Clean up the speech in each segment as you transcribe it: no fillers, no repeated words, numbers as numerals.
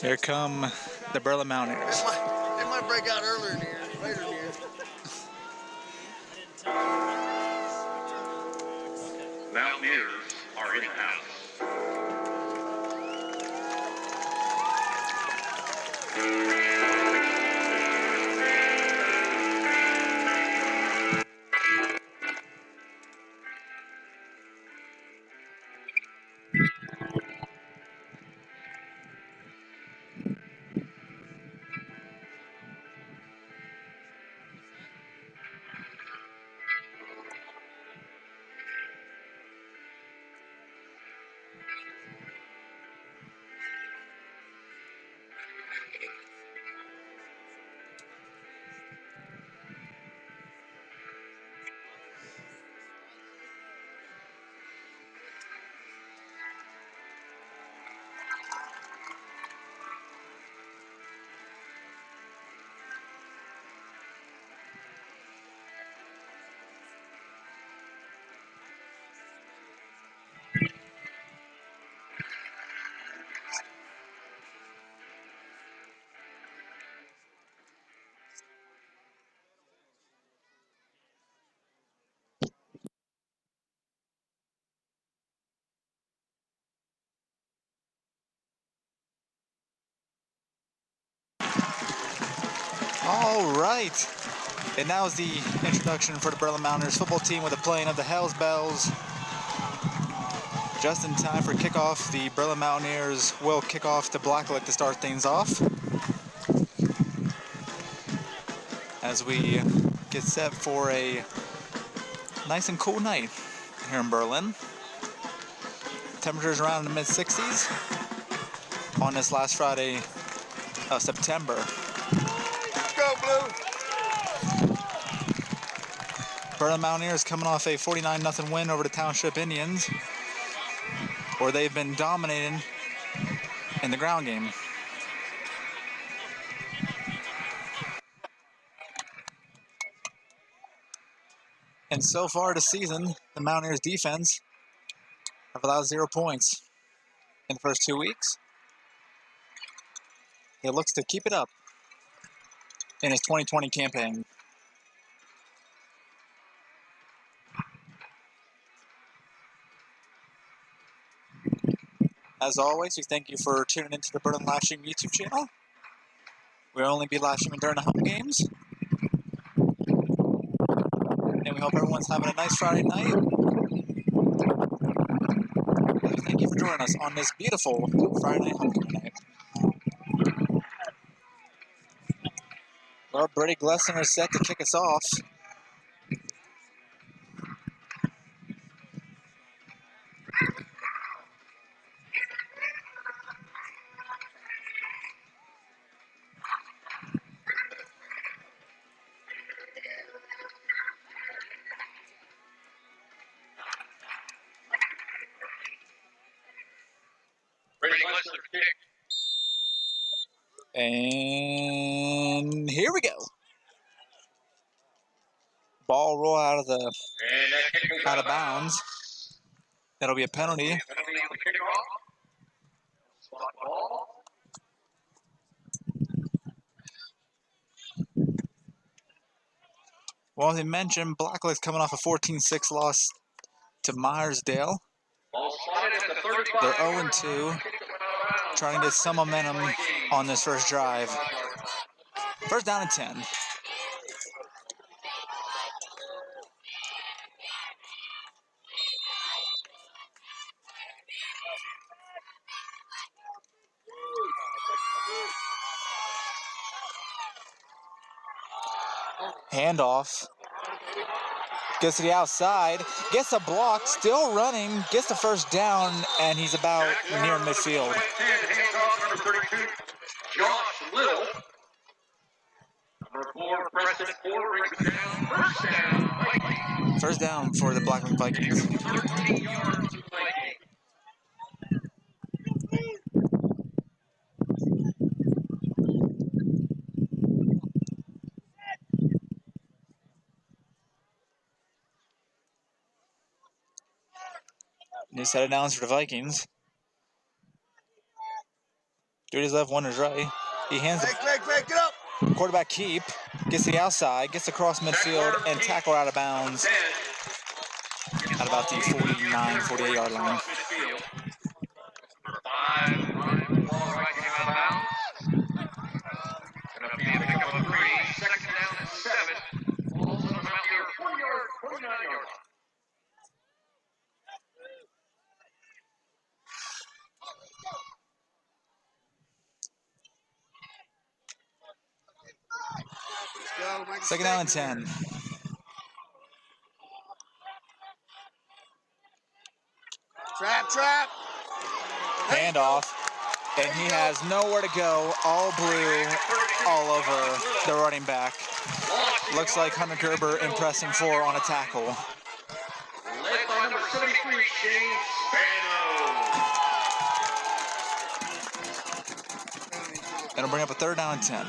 Here come the Berlin Mountaineers. It might break out earlier in the year, later in the year. Mountaineers are in the house. All right. And now is the introduction for the Berlin Mountaineers football team with the playing of the Hells Bells. Just in time for kickoff, the Berlin Mountaineers will kick off to Blacklick to start things off. As we get set for a nice and cool night here in Berlin. Temperatures around the mid-60s on this last Friday of September. Go, Blue! Berlin Mountaineers coming off a 49-0 win over the Township Indians, where they've been dominating in the ground game. And so far this season, the Mountaineers defense have allowed 0 points in the first 2 weeks. It looks to keep it up in his 2020 campaign. As always, we thank you for tuning into the Berlin Livestream YouTube channel. We'll only be live streaming during the home games. And we hope everyone's having a nice Friday night. Thank you for joining us on this beautiful Friday night homecoming night. Well, Brady Glessner is set to kick us off. Brady Glessner kick. And here we go. Ball roll out of bounds. That'll be a penalty. Penalty on the kickoff. Spot ball. Well, as I mentioned, Blacklick's coming off a 14-6 loss to Myersdale. Ball spotted at the 35. They're 0-2, trying to get some momentum on this first drive. First down and 10. Handoff. Gets to the outside, gets a block, still running, gets the first down, and he's about near midfield. Handoff, number 32, Josh Little. Number 4, Preston Ford brings it down. First down, Vikings. First down for the Blacklick Vikings. 13 yards to Vikings. New set of downs for the Vikings. Duty's left, one is right. He hands the Fake, get up. quarterback keep, gets to the outside, gets across midfield, and tackled out of bounds at about the 49, 48 yard line. Number 5, line ball right came out of bounds. Gonna be a pickup of 3, second down and 7. Ball's on the Mountaineer 49 yard line. Go, make a Second down and statement 10. here. Trap. Handoff, and he has nowhere to go. All blue, all over the running back. Looks like Hunter Gerber impressing 4 on a tackle. Led by number 73, Shane Spano. It'll bring up a third down and 10.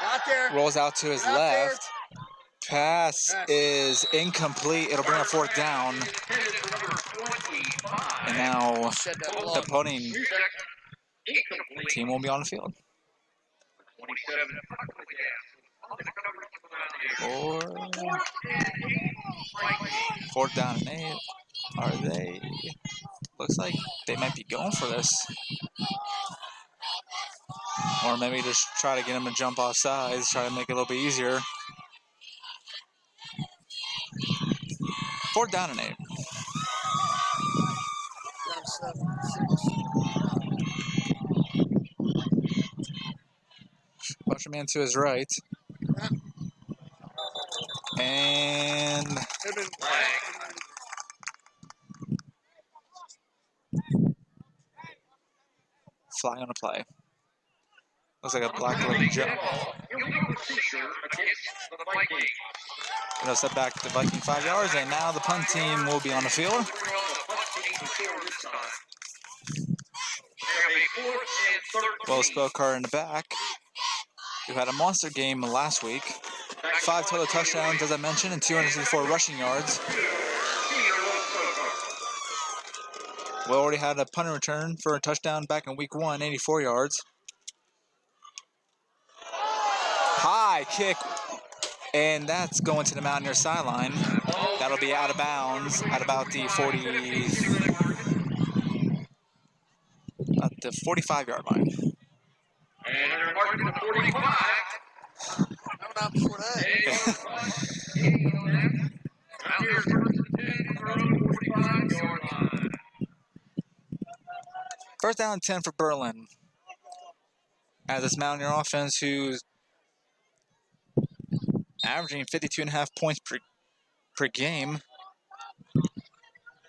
Out there. Rolls out to his Out there. left. Pass is incomplete. It'll bring a fourth down. And now Said that the block. opposing Incomplete. team won't be on the field. 27. Fourth down and 8. Are they? Looks like they might be going for this. Or maybe just try to get him to jump off sides, try to make it a little bit easier. Fourth down and 8. Down 7, 6. Motion man to his right. And Could've been flag on a play. Looks like a black leg jump. Gonna step back to Viking 5 yards, and now the punt team will be on the field. Will Spokar in the back, who had a monster game last week. 5 total touchdowns, as I mentioned, and 264 rushing yards. Will already had a punt return for a touchdown back in week 1, 84 yards. High kick, and that's going to the Mountaineer sideline. That'll be out of bounds at about the 45 yard line. And they're marking the 45. coming out before that. Mountaineers first and 10 from their own 45 yard line. First down and 10 for Berlin. As this Mountaineer offense, who's averaging 52.5 points per game,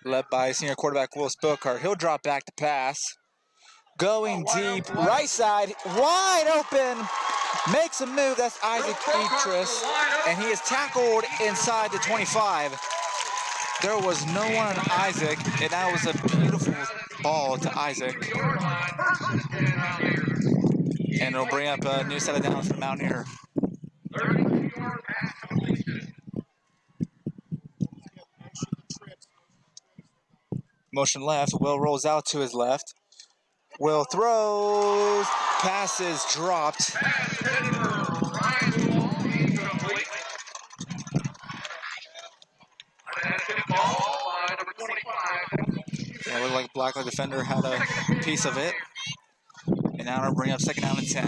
led by senior quarterback Will Spokar. He'll drop back to pass. Going deep, right side, wide open. Makes a move, that's Isaac Etris, and he is tackled inside the 25. There was no one on Isaac, and that was a beautiful ball to Isaac. And it'll bring up a new set of downs for Mountaineer. Motion left, Will rolls out to his left. Will throws, passes dropped. Yeah, looked like Blackleg defender had a piece of it. And now it'll bring up second down and 10.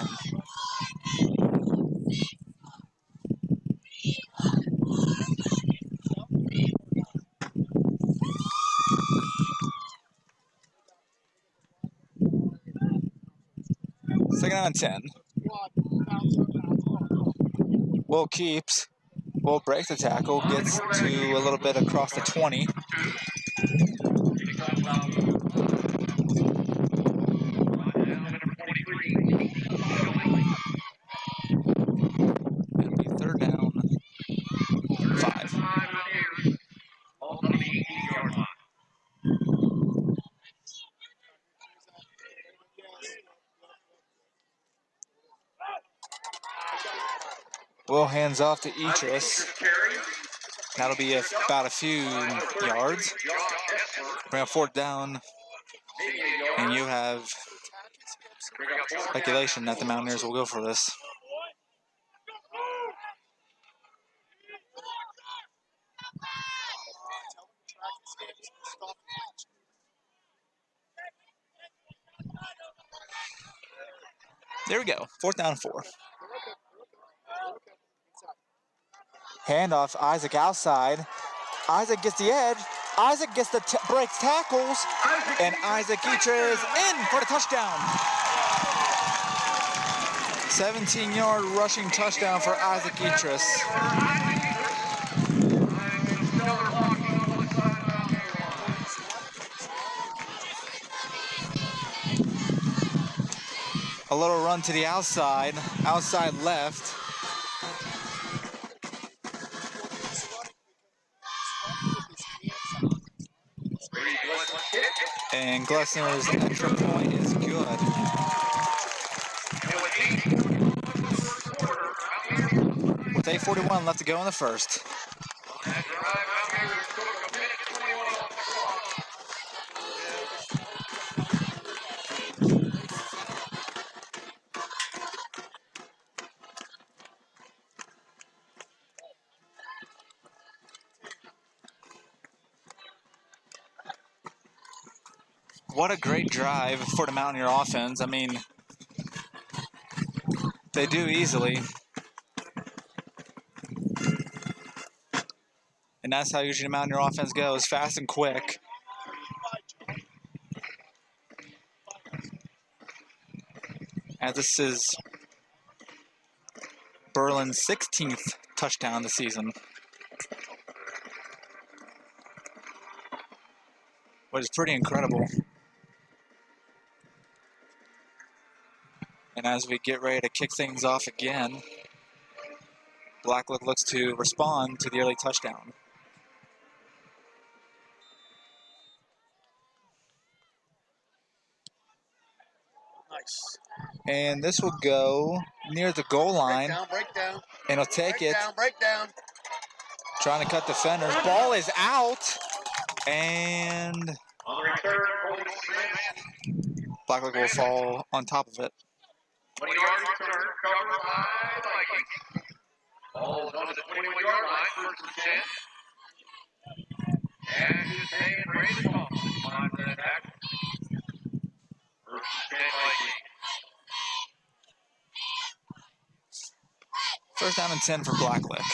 Second down and 10. Will keeps. Will breaks the tackle, gets to a little bit across the 20. It'll be third down, 5. hands off to Etris. That'll be about a few yards. Bring up 4th down. And you have speculation that the Mountaineers will go for this. There we go. 4th down and 4. Handoff, Isaac outside. Isaac gets the edge. Isaac gets the breaks tackles. And Isaac Etris in for the touchdown. 17-yard rushing touchdown for Isaac Etris. A little run to the outside left. And Glessner's extra point is good. With 8:41 left to go in the first. What a great drive for the Mountaineer offense. I mean, they do easily. And that's how usually the Mountaineer offense goes, fast and quick. And this is Berlin's 16th touchdown this season. Which is pretty incredible. And as we get ready to kick things off again, Blacklick looks to respond to the early touchdown. Nice. And this will go near the goal line. Break down. And he'll take it. Break down. Trying to cut defenders. Ball is out. And Blacklick will fall on top of it. 20-yard return, covered by Vikings. Ball is on the 21-yard line, 1st and 10. And his name, Brandon Thompson, finds that tackle. 1st and 10 Vikings. 1st down and 10 for Blacklick.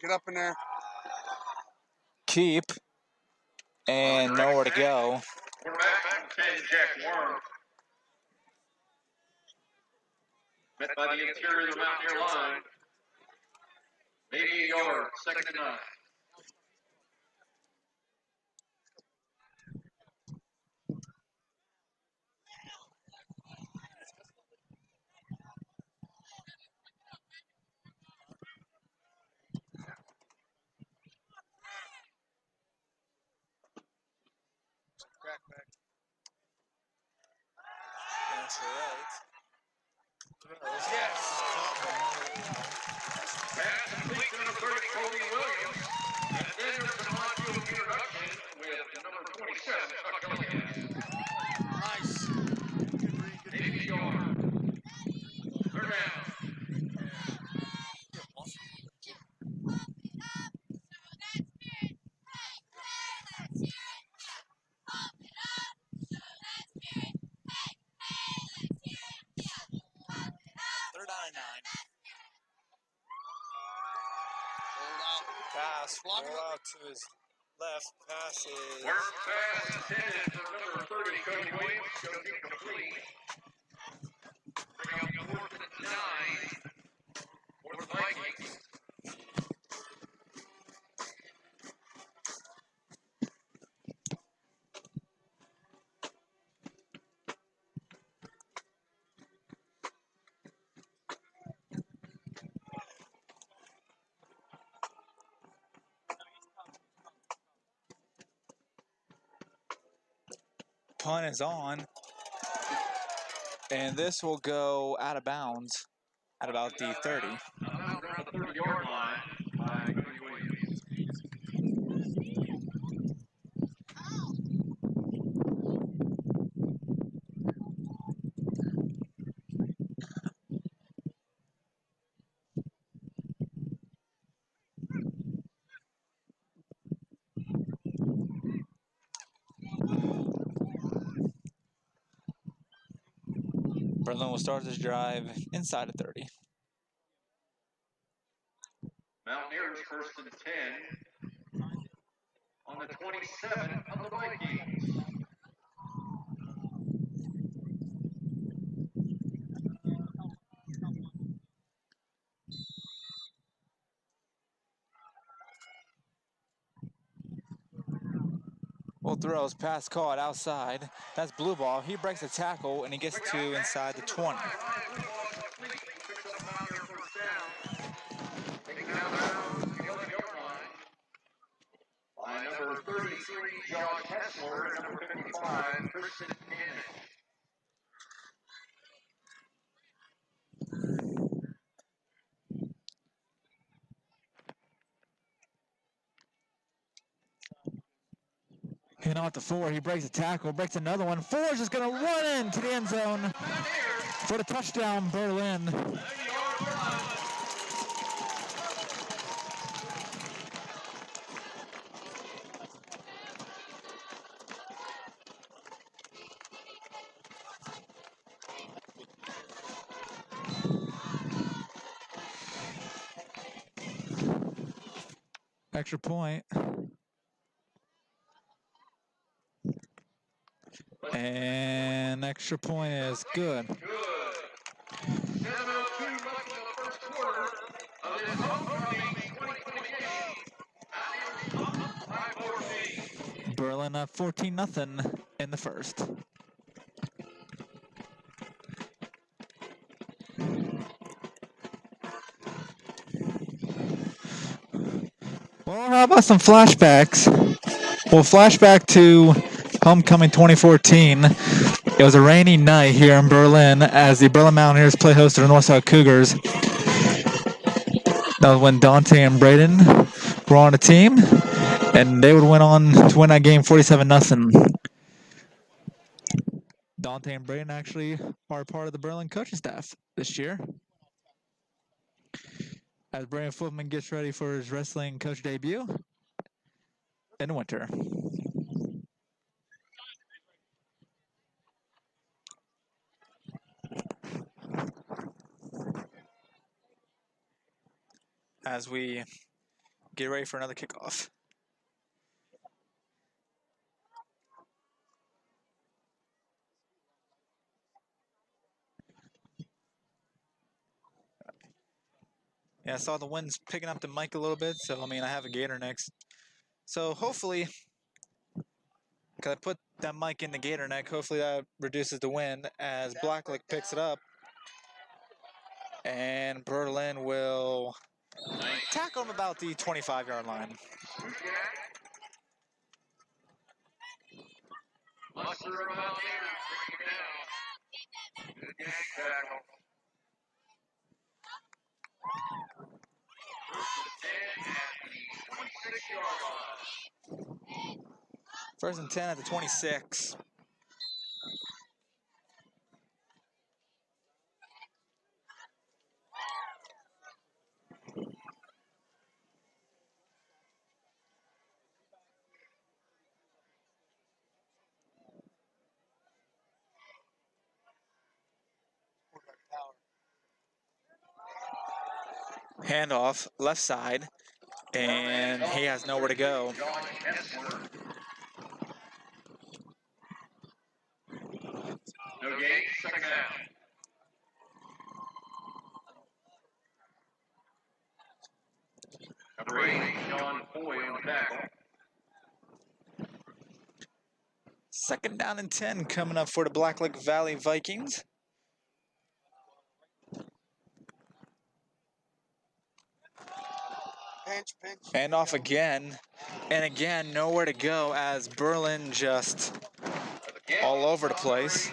Get up in there. Keep. And nowhere to go. We're back to 10, Jack Worm. Met by the interior of the Mountaineer line. Maybe a yard, 2nd and 9. That's right. Pass complete to number 30, Cody Williams. And then there's an on-field introduction with number 27, Chuck Elliott. Nice. Maybe a yard. 3rd down. Pass. Roll out to his left. Passes. Work pass intended for number 30, Cody Williams. Going to be complete. Bring up 4th and 9 for the Vikings. punt is on. And this will go out of bounds at about the 30. Around the 30-yard line by Cody Williams. Berlin will start this drive inside of 30. Mountaineers first and 10 on the 27 of the Vikings. Will throws, pass caught outside. That's blue ball. He breaks a tackle and he gets to inside the 20. By number 33, Josh Hessler, and number 55, Christian Cannon. Hitting off the 4, he breaks a tackle, breaks another one. 4 is just going to run into the end zone for the touchdown, Berlin. Extra point. And extra point is good. Good. 7:02 left in the first quarter of this homecoming 2020 game. Up by 14. Berlin up 14-0 in the first. Well, how about some flashbacks? Well, flashback to homecoming 2014. It was a rainy night here in Berlin as the Berlin Mountaineers play host to the Northside Cougars. That was when Dante and Braden were on the team, and they would went on to win that game 47-0. Dante and Braden actually are part of the Berlin coaching staff this year. As Brandon Footman gets ready for his wrestling coach debut in the winter. As we get ready for another kickoff. Yeah, I saw the wind's picking up the mic a little bit, so I have a gator next. So hopefully, because I put that mic in the gator neck, hopefully that reduces the wind as Blacklick picks it up. And Berlin will tackle him about the 25-yard line. Muster about here, bring it down. Good gang tackle. First and 10 at the 26. Handoff, left side, and he has nowhere to go. No gain, second down. Number 8, Sean Foy on the tackle. Second down and 10 coming up for the Blacklick Valley Vikings. And off again, and again, nowhere to go as Berlin just all over the place.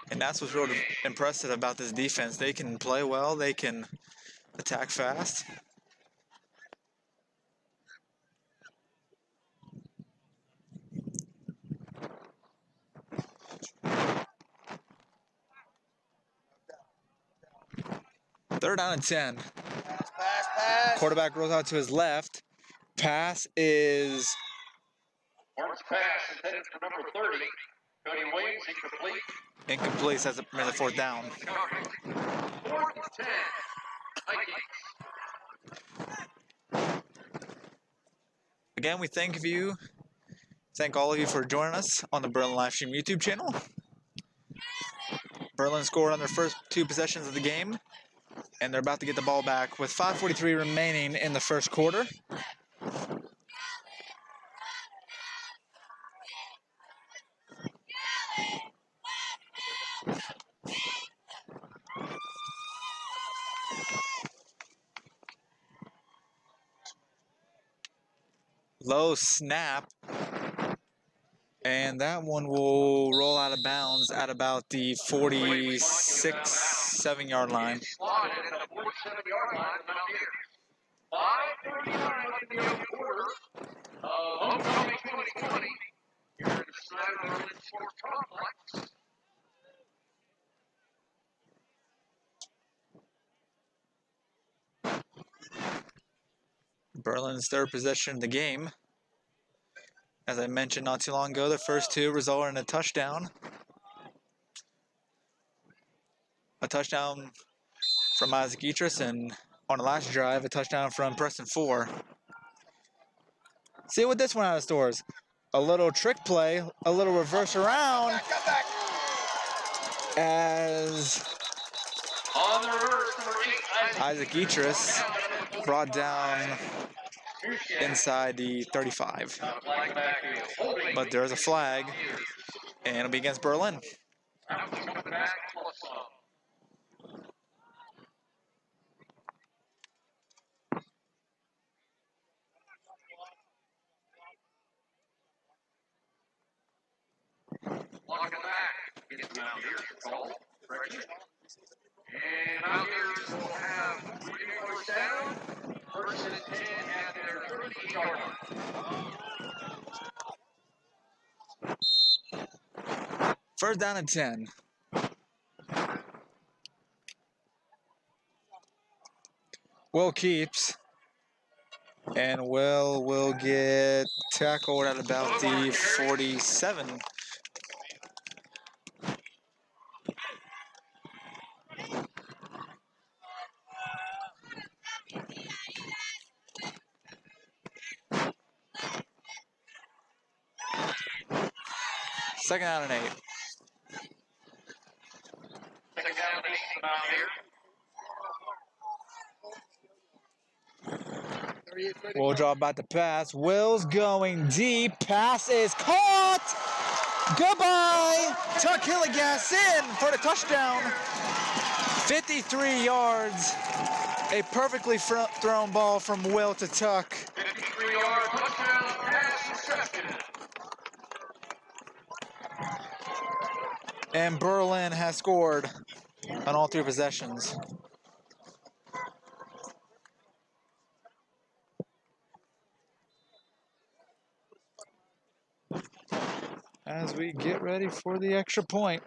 And that's what's really impressive about this defense. They can play well, they can attack fast. Third down and 10. Pass. Quarterback rolls out to his left. Pass is Horns pass intended for number 30. Cody Williams, incomplete. incomplete, as a fourth down. 4th and 10. Vikings. Again, we thank all of you for joining us on the Berlin Livestream YouTube channel. Berlin scored on their first 2 possessions of the game, and they're about to get the ball back with 5:43 remaining in the first quarter. Low snap, and that one will roll out of bounds at about the 46-7-yard line. Slotted at the 47-yard line, Mountaineers. 5:39 in the open quarter of homecoming 2020 here at the Snyder Berlin Sports Complex. Berlin's third possession of the game. As I mentioned not too long ago, the first 2 resulted in a touchdown. A touchdown from Isaac Etris, and on the last drive, a touchdown from Preston 4. See what this one out of stores. A little trick play, a little reverse around. Come back. As On the reverse, number 8, Isaac Etris brought down inside the 35. But there's a flag, and it'll be against Berlin. Walking back against the Mountaineers. Call. And Mountaineers will have 3 first down. First and 10 at their 38-yard line. First down and 10. Will keeps, and will get tackled at about the 47. Second down and 8. Second down and 8 for Mountaineers. Will draw about the pass. Will's going deep. Pass is caught. Goodbye. Tuck Hilligas in for the touchdown. 53 yards. A perfectly thrown ball from Will to Tuck. 53-yard touchdown pass reception. And Berlin has scored on all 3 possessions. As we get ready for the extra point.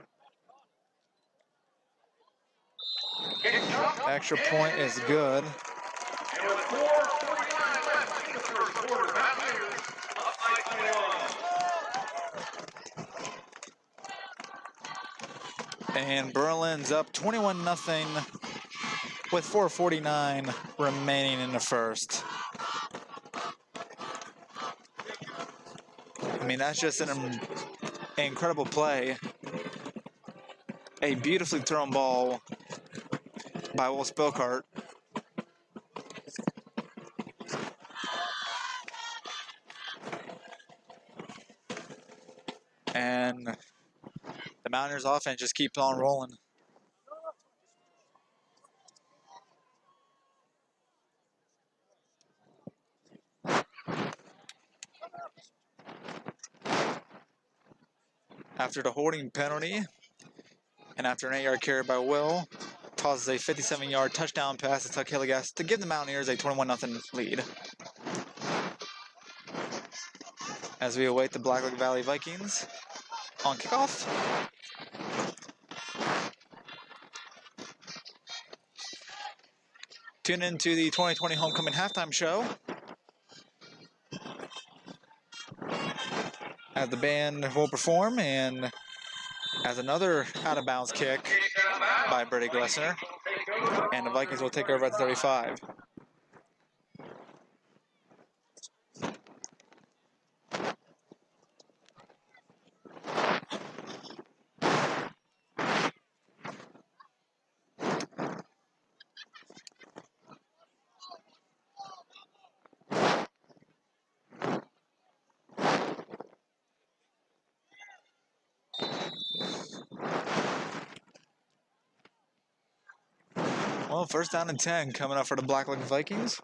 Extra point is good. And with 4:49 left in the first quarter, Mountaineers up by 21. And Berlin's up 21-0 with 4:49 remaining in the first. I mean, that's just an incredible play. A beautifully thrown ball by Will Spilkart. And the Mountaineers offense just keeps on rolling. after the holding penalty and after an 8-yard carry by Will, tosses a 57-yard touchdown pass to Tuck Hilligas to give the Mountaineers a 21-0 lead. As we await the Blacklick Valley Vikings on kickoff. Tune in to the 2020 Homecoming Halftime Show as the band will perform, and as another out-of-bounds kick by Brady Glessner, and the Vikings will take over at the 35. Well, first down and 10 coming up for the Blacklick Vikings.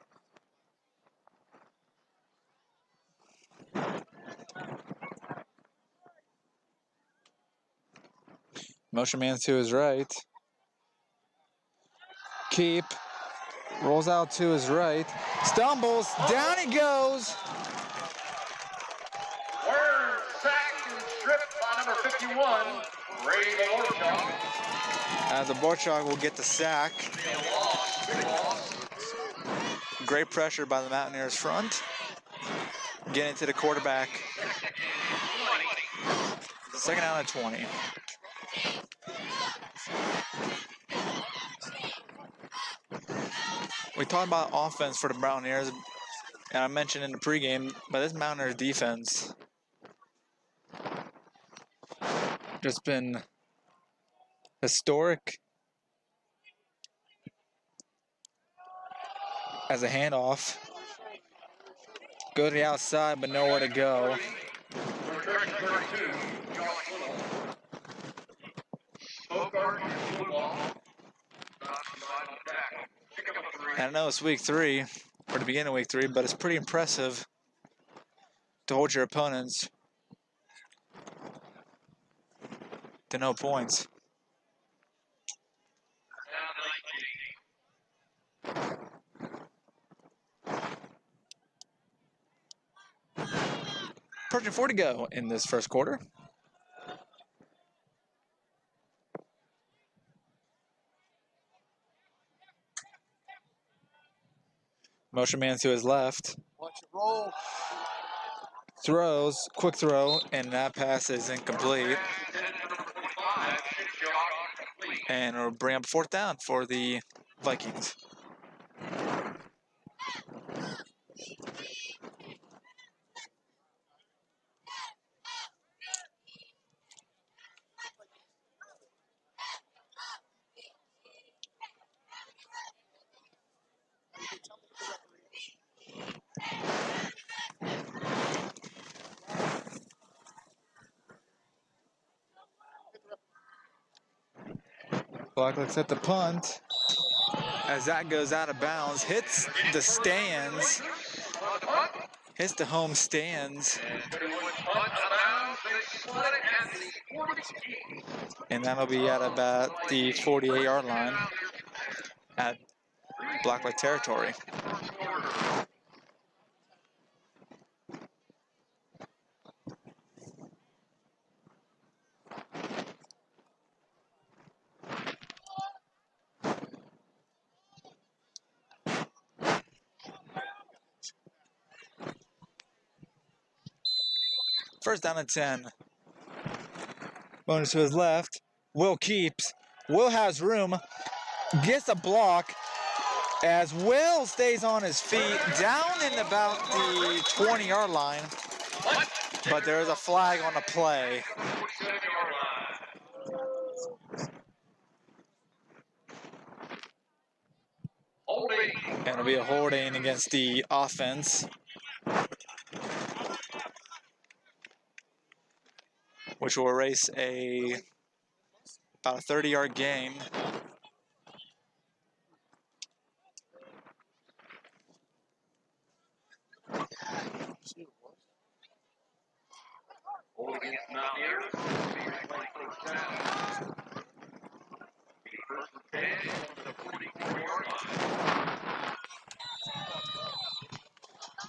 Motion man to his right. Keep. Rolls out to his right. Stumbles. Down he goes. We're sacked and stripped by number 51, Ray Borchak. As the Borchak will get the sack. Big loss. Great pressure by the Mountaineers front. Getting to the quarterback. Second down and 20. We talked about offense for the Mountaineers, and I mentioned in the pregame, but this Mountaineers defense just been historic as a handoff. Go to the outside, but nowhere to go. And I know it's week 3, or the beginning of week 3, but it's pretty impressive to hold your opponents to no points. Approaching 4 to go in this first quarter. Motion man to his left. Watch it roll. Throws, quick throw, and that pass is incomplete. And it'll bring up fourth down for the Vikings. Blacklick's at the punt. As that goes out of bounds, hits the stands. Hits the home stands. And that'll be at about the 48-yard line at Blacklick territory. First down and 10. Bonus to his left. Will keeps. Will has room. Gets a block as Will stays on his feet down in about the 20-yard line. But there is a flag on the play. And it'll be a holding against the offense, which will erase about a 30-yard gain.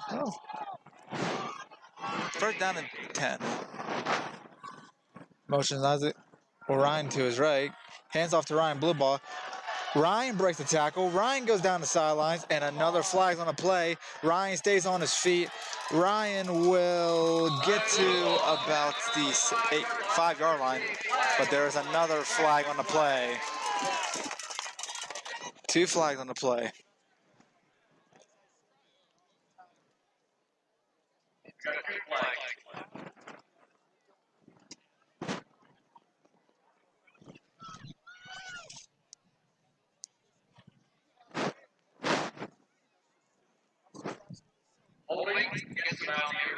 Oh. First down and 10. Motions Ryan to his right. Hands off to Ryan, blue ball. Ryan breaks the tackle. Ryan goes down the sidelines, and another flag's on the play. Ryan stays on his feet. Ryan will get to about the 5-yard line, but there is another flag on the play. 2 flags on the play.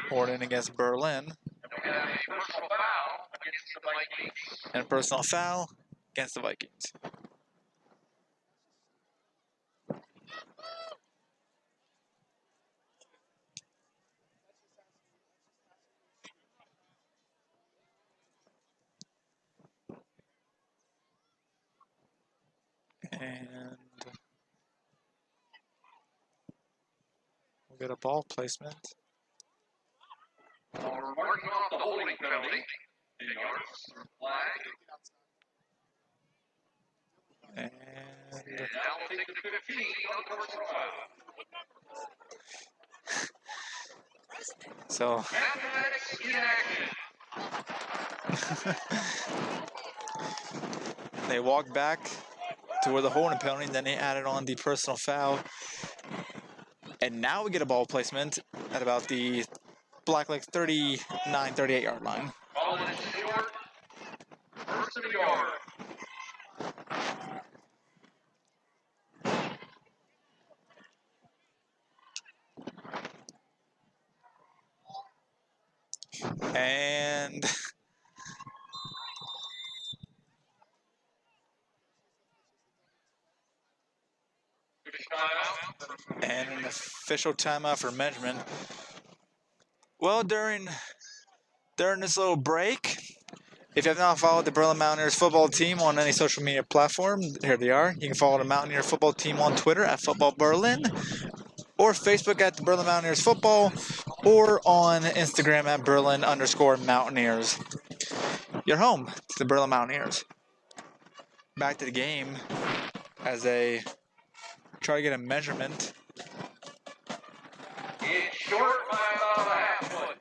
Horton against Berlin. And a personal foul against the Vikings. And we'll get a ball placement. We're marking off the holding penalty. 10 yards. Flag. And now we'll take the 15 on the personal foul. so Mathematics in action. they walked back to where the holding penalty, and then they added on the personal foul. And now we get a ball placement at about the Blacklegs 39, 38-yard line. Ball is short. First of the yard. And an official timeout for measurement. Well, during this little break, if you have not followed the Berlin Mountaineers football team on any social media platform, here they are. You can follow the Mountaineer football team on Twitter at Football Berlin, or Facebook at the Berlin Mountaineers Football, or on Instagram at Berlin_Mountaineers. You're home to the Berlin Mountaineers. Back to the game as they try to get a measurement. It's short by about a half foot.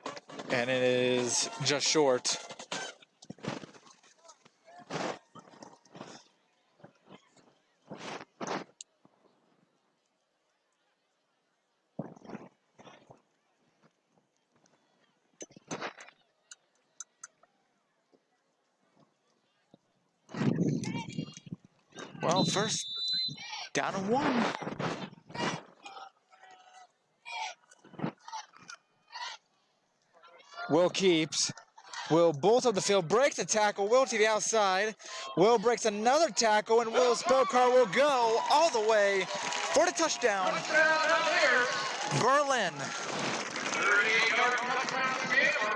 And it is just short. Well, first down and 1. Will keeps. Will bolts up the field, breaks the tackle. Will to the outside. Will breaks another tackle, and Will's spell car will go all the way for the touchdown. Berlin. 38-yard touchdown to Gaylor.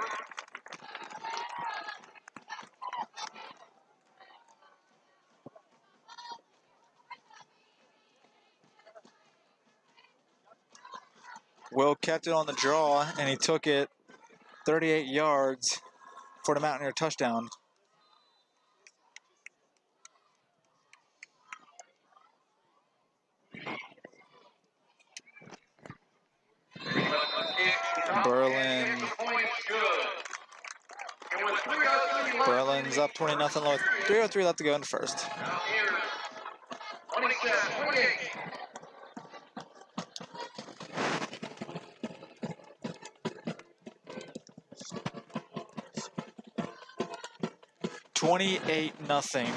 Will kept it on the draw, and he took it 38 yards for the Mountaineer touchdown. Berlin's up 20-0. 3:03 left to go in the first. 28-0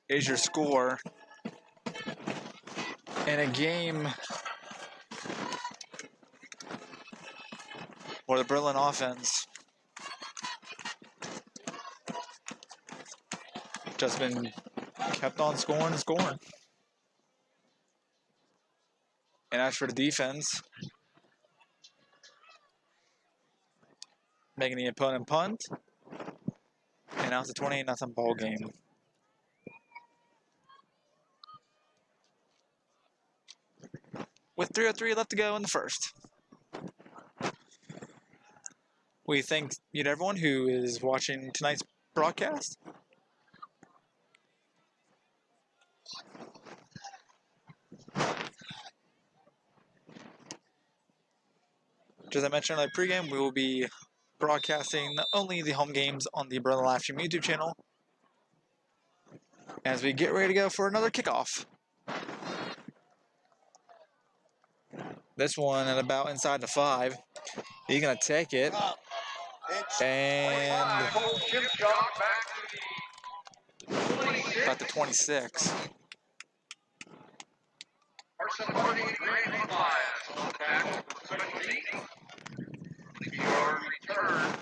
is your score in a game where the Berlin offense just been kept on scoring and scoring. And as for the defense, making the opponent punt, And now it's a 28-0 ball game. With 3:03 left to go in the first. We thank you to everyone who is watching tonight's broadcast. As I mentioned in the pregame, we will be broadcasting only the home games on the Berlin Livestream YouTube channel as we get ready to go for another kickoff. This one at about inside the 5. He's going to take it. And about the 26. Our supporting Grand Alliance on the tackle for special teams. Your return.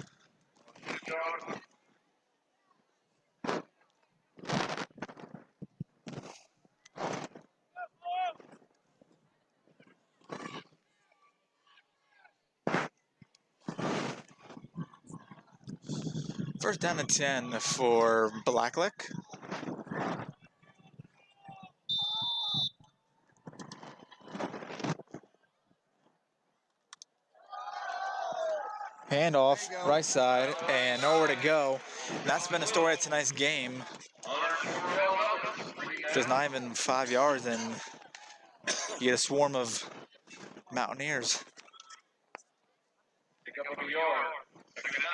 First down and 10 for Blacklick. Handoff, right side, and nowhere to go. That's been the story of tonight's game. Just not even 5 yards, and you get a swarm of Mountaineers. Pick up a yard. Second and 9.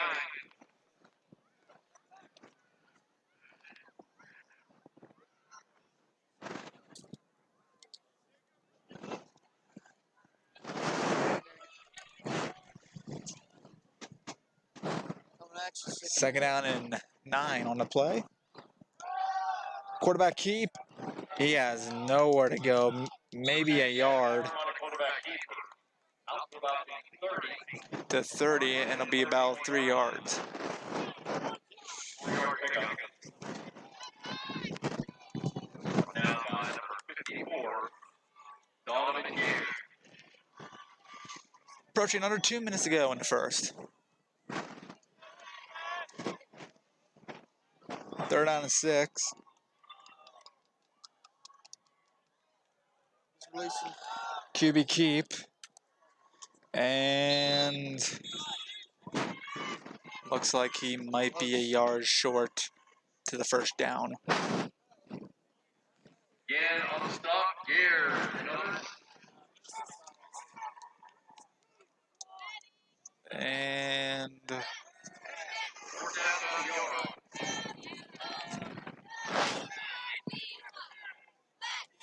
Second down and 9 on the play. Quarterback keep. He has nowhere to go. Maybe a yard to 30, and it'll be about 3 yards. Now by number 54, Donovan Hughes. Approaching under 2 minutes to go in the first. Third down and 6. QB keep. And looks like he might be a yard short to the first down. Again on the stop, gear. And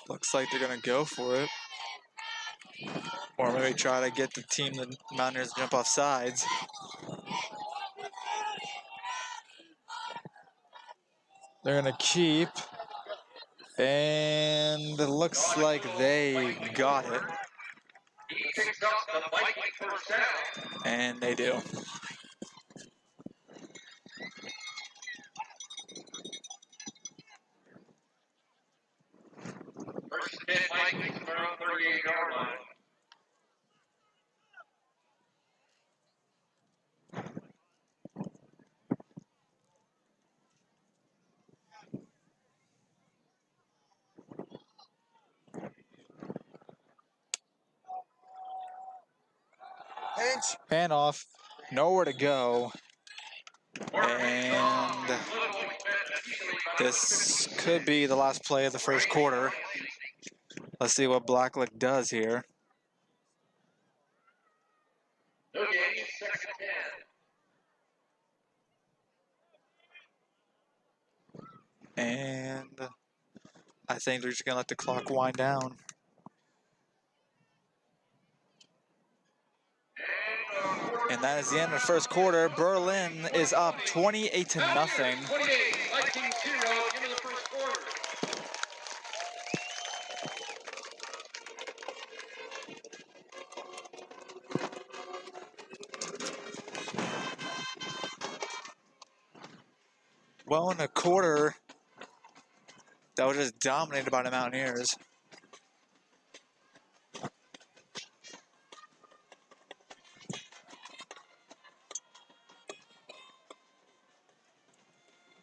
looks like they're going to go for it. Or maybe try to get the team, the Mountaineers, to jump off sides. They're going to keep. And it looks like they got it. He picks up the Viking first down. And they do. First and 10 Vikings from their own 38-yard line. Handoff, nowhere to go. And this could be the last play of the first quarter. Let's see what Blacklick does here. No gain, second and 10. And I think they're just going to let the clock wind down. And that is the end of the first quarter. Berlin is up 28-0. 28, Vikings 0, into the first quarter. Well, in a quarter that was just dominated by the Mountaineers.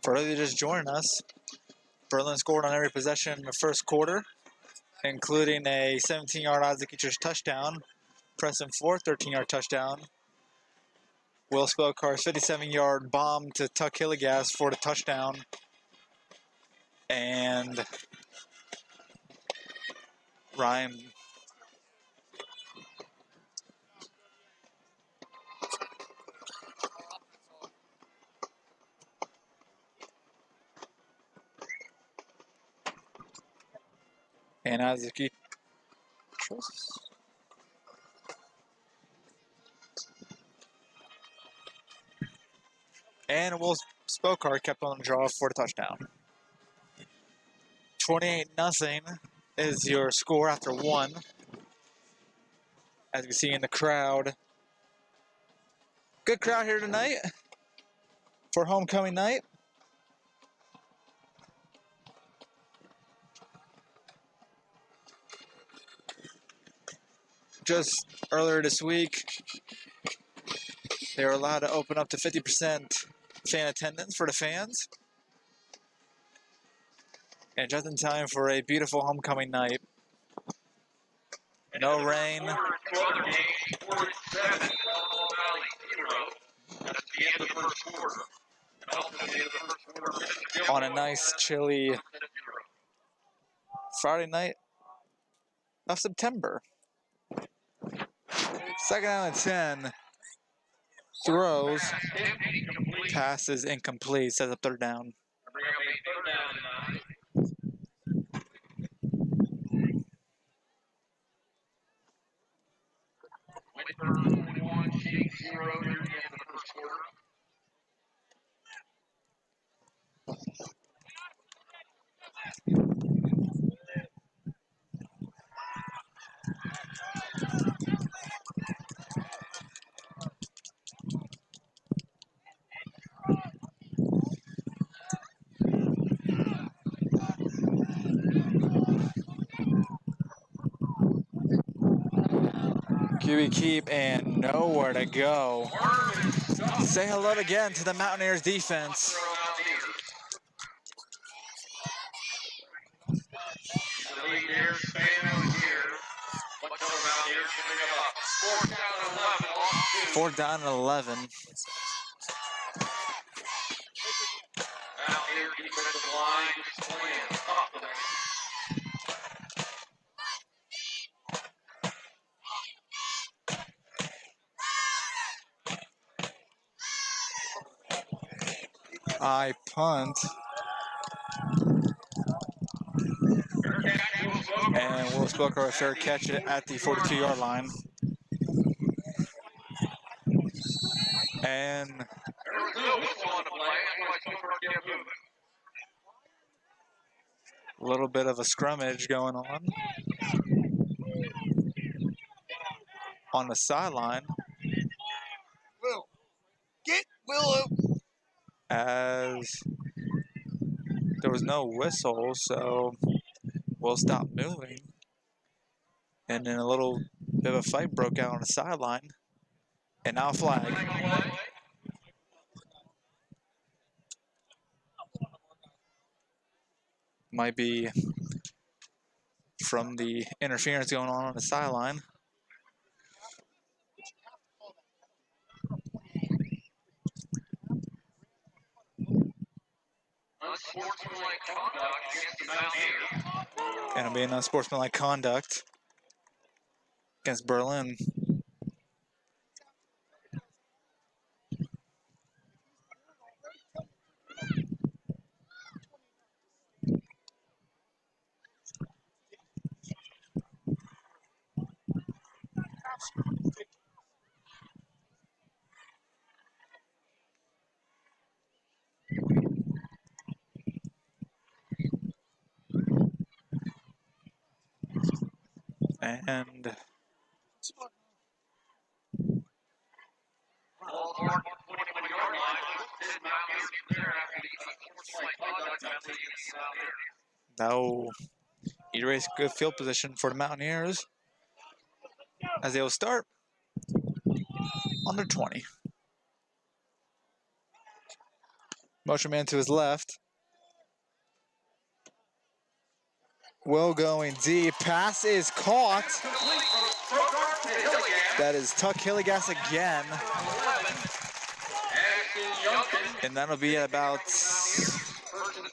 For those of you just joining us, Berlin scored on every possession in the first quarter, including a 17-yard Isaac Eachers touchdown, Preston Ford 13-yard touchdown, Will Spellcar's 57-yard bomb to Tuck Hilligas for the touchdown, and Ryan and Isaac Eachers. And Will Spellcar kept on the draw for the touchdown. 28-0 is your score after one. As you see in the crowd. Good crowd here tonight for homecoming night. Just earlier this week, they were allowed to open up to 50% fan attendance for the fans. And just in time for a beautiful homecoming night. No rain. On a nice, chilly Friday night of September. Second down and 10. Throws. Passes incomplete. Sets up third down. QB keep and nowhere to go. Say hello again to the Mountaineers defense. Fourth down and 11. I punt. And Will Spellcar a fair catch it at the 42-yard line. And a little bit of a scrummage going on the sideline. Get Willow. As there was no whistle, so we'll stop moving. And then a little bit of a fight broke out on the sideline. And now a flag. Might be from the interference going on the sideline. Unsportsmanlike conduct against the Mountaineers. And it'll be an unsportsmanlike conduct against Berlin. And now erase good field position for the Mountaineers as they will start on their 20. Motion man to his left. Will going deep. Pass is caught. That is Tuck Hilligas again. And that'll be at about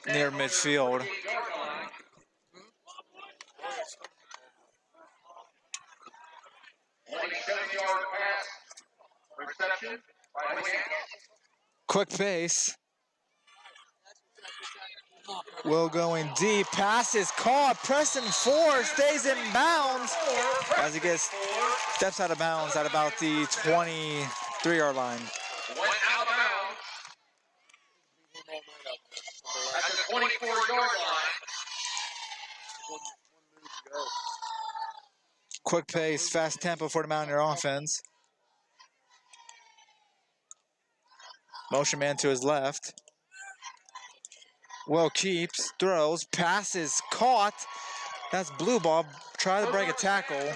near midfield. Quick pace. Will going deep. Pass is caught. Preston Ford stays in bounds as he gets steps out of bounds at about the 23-yard line. Went out of bounds at the 24-yard line. Quick pace, fast tempo for the Mountaineer offense. Motion man to his left. Will keeps, throws, passes, caught. That's blue ball. Try to break a tackle.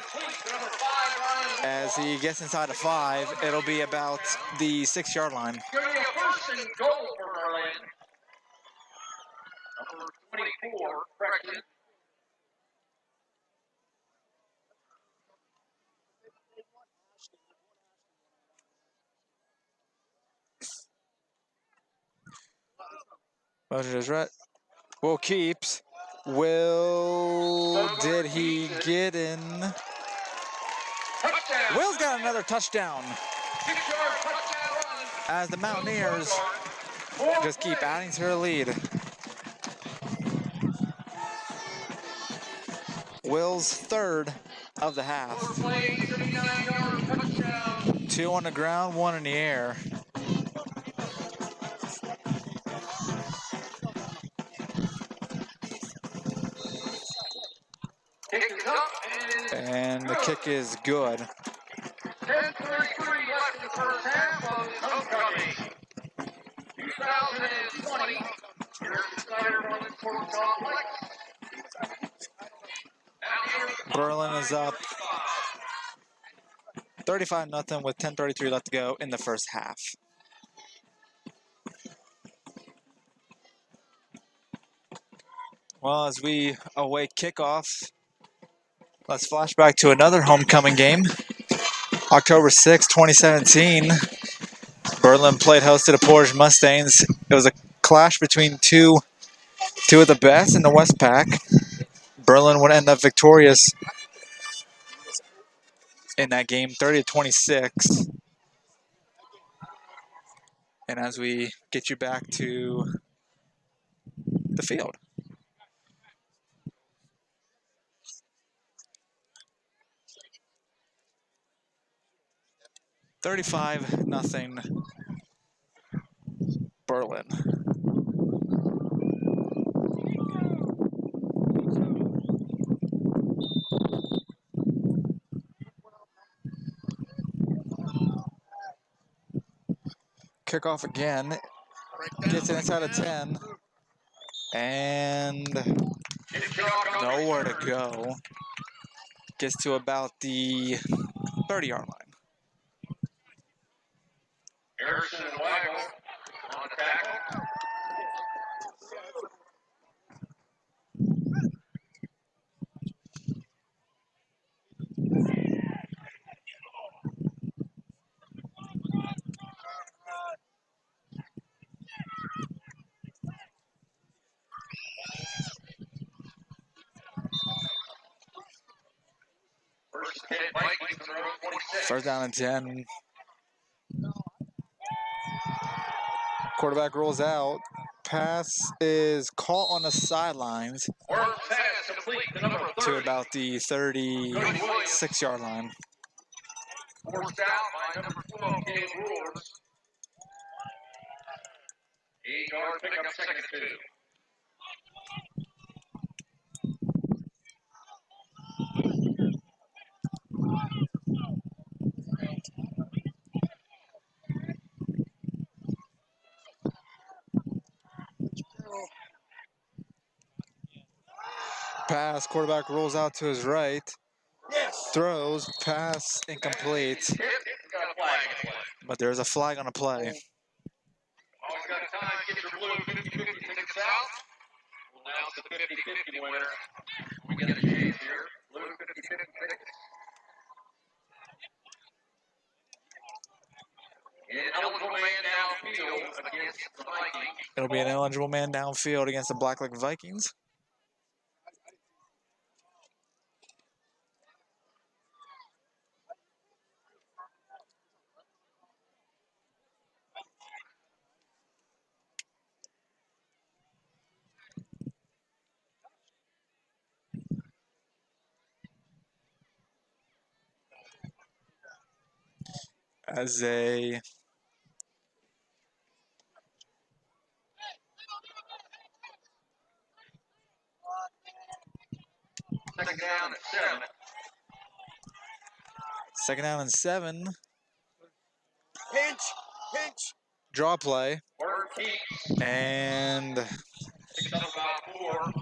As he gets inside the 5, it'll be about the 6-yard line. It's going to be a first and goal for Berlin. Number 24, correction. Motion is right. Will keeps. Will, did he get in? Touchdown. Will's got another touchdown. 6-yard touchdown run. As the Mountaineers just keep adding to their lead. Will's third of the half. 39-yard touchdown. 2 on the ground, 1 in the air. Kick is up And the kick is good. 10:33 left in the first half of this homecoming 2020 here at the Snyder Brothers Sports Complex. Berlin is up 35-0 with 10:33 left to go in the first half. Well, as we await kickoff, let's flash back to another homecoming game. October 6, 2017, Berlin played host to the Portage Mustangs. It was a clash between two of the best in the West Pack. Berlin would end up victorious in that game, 30-26. And as we get you back to the field. 35-0 Berlin. Kickoff again. Gets it inside of 10. And nowhere to go. Gets to about the 30-yard line. Harrison and Waddle on tackle. First down and 10. Quarterback rolls out. Pass is caught on the sidelines to about the 36-yard line. Forced out by number 12, Gabe Brewers. 8-yard pickup, second and 2. Pass, quarterback rolls out to his right. Throws, pass, incomplete. But there's a flag on the play. Always got to time, get your blue 50-50 tickets out. We'll announce the 50-50 winner. We get a chance here. Blue 50-50 tickets. An eligible man downfield against the Vikings. It'll be an eligible man downfield against the Blacklick Vikings. As a Second down and 7. second down and 7, Pinch. Pinch. draw play, Word keeps. and Picks up about 4.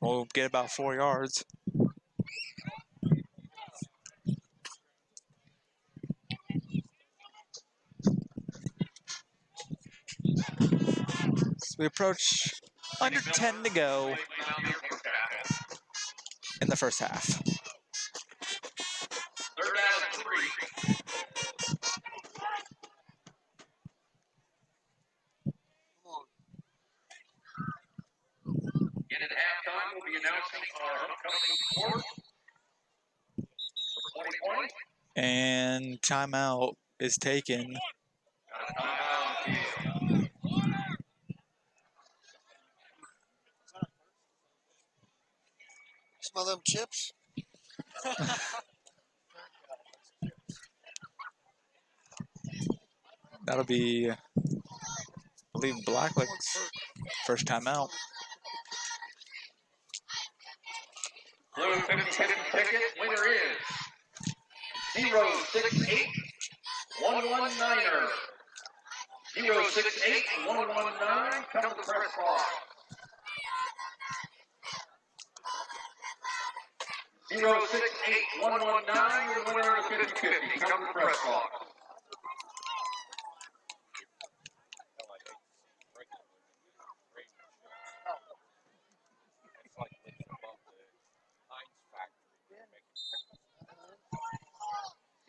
we'll get about 4 yards. So we approach under 10 to go in the first half. Third down and 3. And at halftime, we'll be announcing our upcoming sport for 2020. And timeout is taken. Got a timeout on the field. Smell them chips? That'll be, I believe, Blacklick's first timeout. Blue 50-50 ticket winner is 068-119er. 068-119, come to the press box. 068-119, you're the winner of the 50-50. Come to the press box.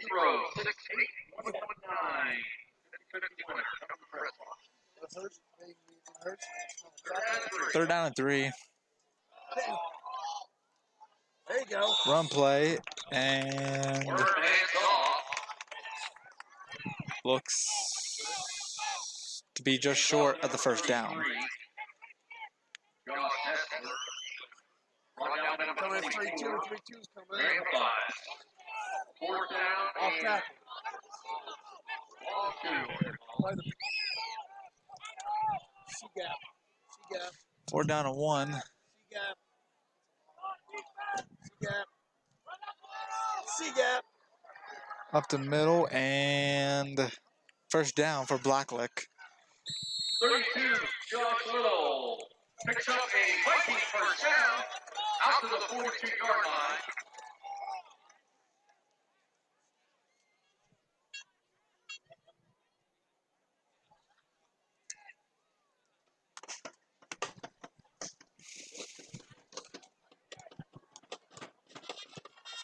Zero 6 8 1 1 9. 50-50 winner. Come to the press box. Third down and 3. There you go. Run play, and Word hands off. looks to be just short of the first down. Josh Hessler. Run down number Coming 24. 3-2. 3-2's coming in. Grand 5. Fourth down Off and tackle. long 2. By the C-gap. C-gap. 4th down and 1. C-gap. C-gap. C-gap. Up the middle, and first down for Blacklick. 32, Josh Little picks up a Viking first down out to the 42-yard line.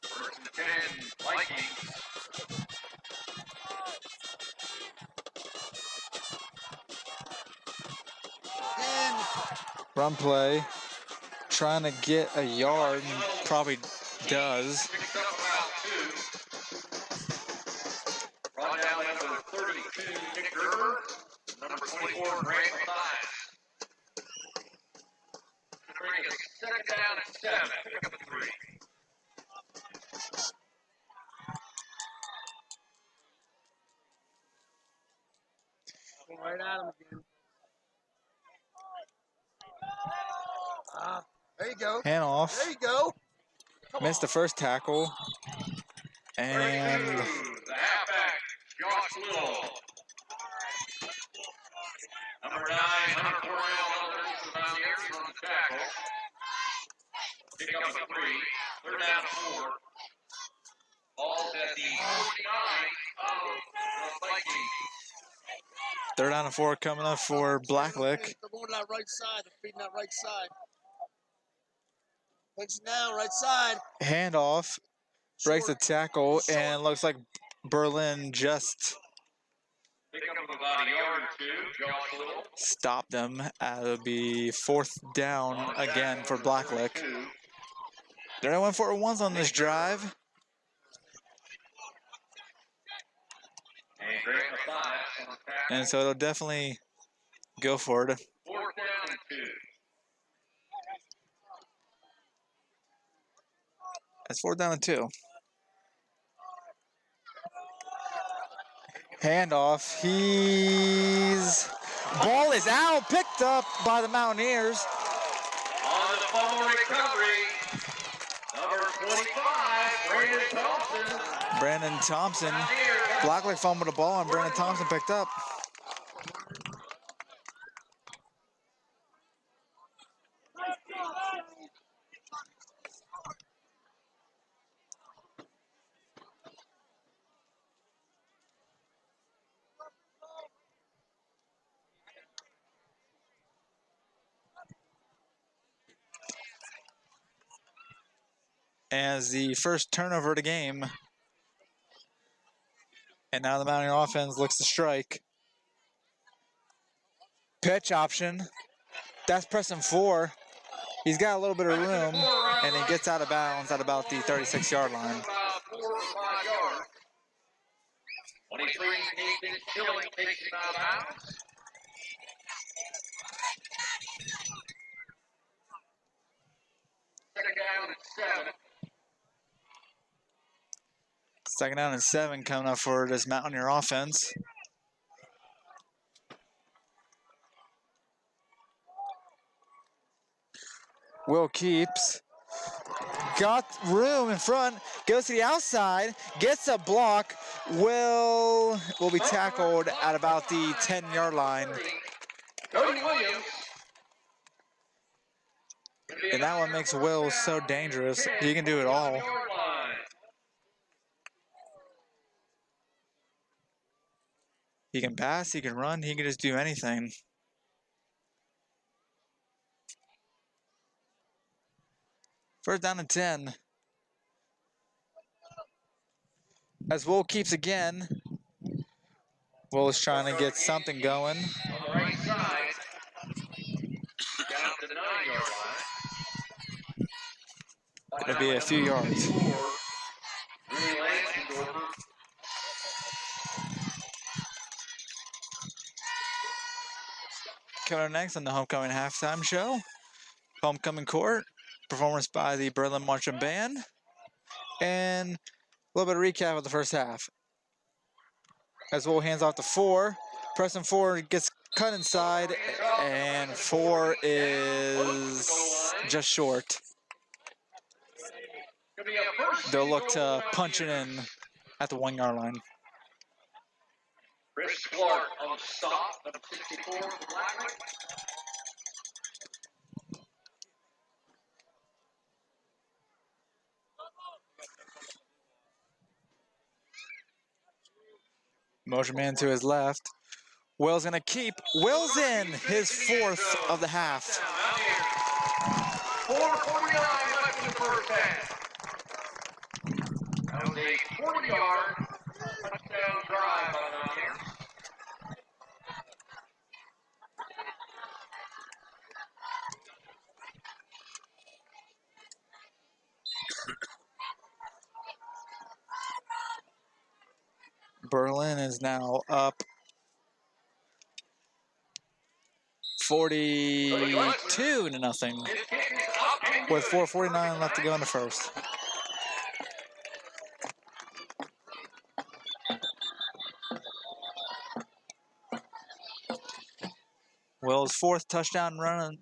First and 10, Vikings. Run play, trying to get a yard, and probably does. Picks up about 2. Run down number 32, Nick Gerber. Number 24, Grant Mathias. Bring us second down and 7. Pick up a 3. Going right at him again. There you go. Handoff. There you go. Missed the first tackle. 32, And the halfback, Josh Little. Number 9, Hunter Cornell, others, the Mountaineers on the tackle. Pick up a 3. Third down and 4. Ball's at the 49 of the Vikings. Third down and 4 coming up for Blacklick. They're going to that right side. They're feeding that right side. Pinch down, right side. Handoff, breaks the Short. tackle, and looks like Berlin just Pick up about a yard or two. Josh Little. stopped them. It'll be 4th down again for Blacklick. They're going 4 ones on this drive. And so they'll definitely go for it. 4th down and 2. That's 4th down and 2. Handoff. Ball is out. Picked up by the Mountaineers. On the fumble recovery, number 25, Brandon Thompson. Brandon Thompson. Blacklick fumbled the ball, and Brandon Thompson picked up. As the first turnover of the game. And now the Mountaineer offense looks to strike. Pitch option. That's pressing 4. He's got a little bit of room, and he gets out of bounds at about the 36-yard line. 4 or 5 yards. 23, Nathan Killing takes him out of bounds. Second down and 7. Second down and 7 coming up for this Mountaineer offense. Will Keeps. Got room in front. Goes to the outside. Gets a block. Will be tackled at about the 10-yard line. Cody Williams. And that one makes Will so dangerous. He can do it all. He can pass, he can run, he can just do anything. First down and 10. As Will Keeps again. Will is trying to get something going. On the right side. Down to the 9-yard line. It'll be a few yards. Coming next on the Homecoming Halftime Show. Homecoming Court. Performance by the Berlin Marching Band. And a little bit of recap of the first half. As Will hands off to 4. Pressing 4 gets cut inside. And 4 is just short. They'll look to punch it in at the 1-yard line. Chris Clark on the stop, number 64 for Blacklick. Motion man to his left. Will's gonna keep. Will's in his 4th of the half. 4:49 left in the first half. That was a 40-yard touchdown drive by the Mountaineers. Berlin is now up 42-0 with 4:49 left to go in the first. Will's 4th touchdown run,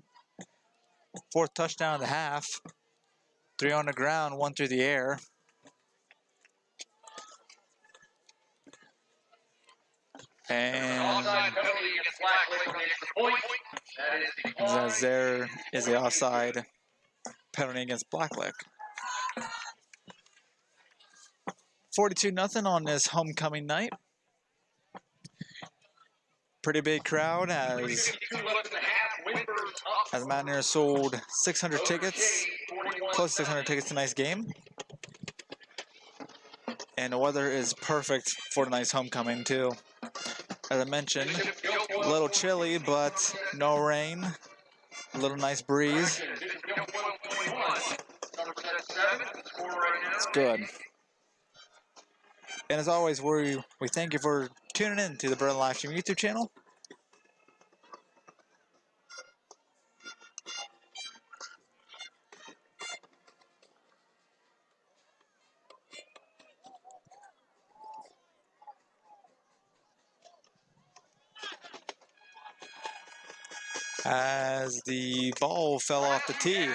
4th touchdown of the half. 3 on the ground, 1 through the air. And as there is the offside penalty against Blacklick. 42-0 on this homecoming night. pretty big crowd as Mountaineers sold 600 tickets, close to 600 tickets to tonight's game. And the weather is perfect for tonight's homecoming too. As I mentioned, a little chilly, but no rain. A little nice breeze. It's good. And as always, we thank you for tuning in to the Berlin Livestream YouTube channel. As the ball fell off the tee.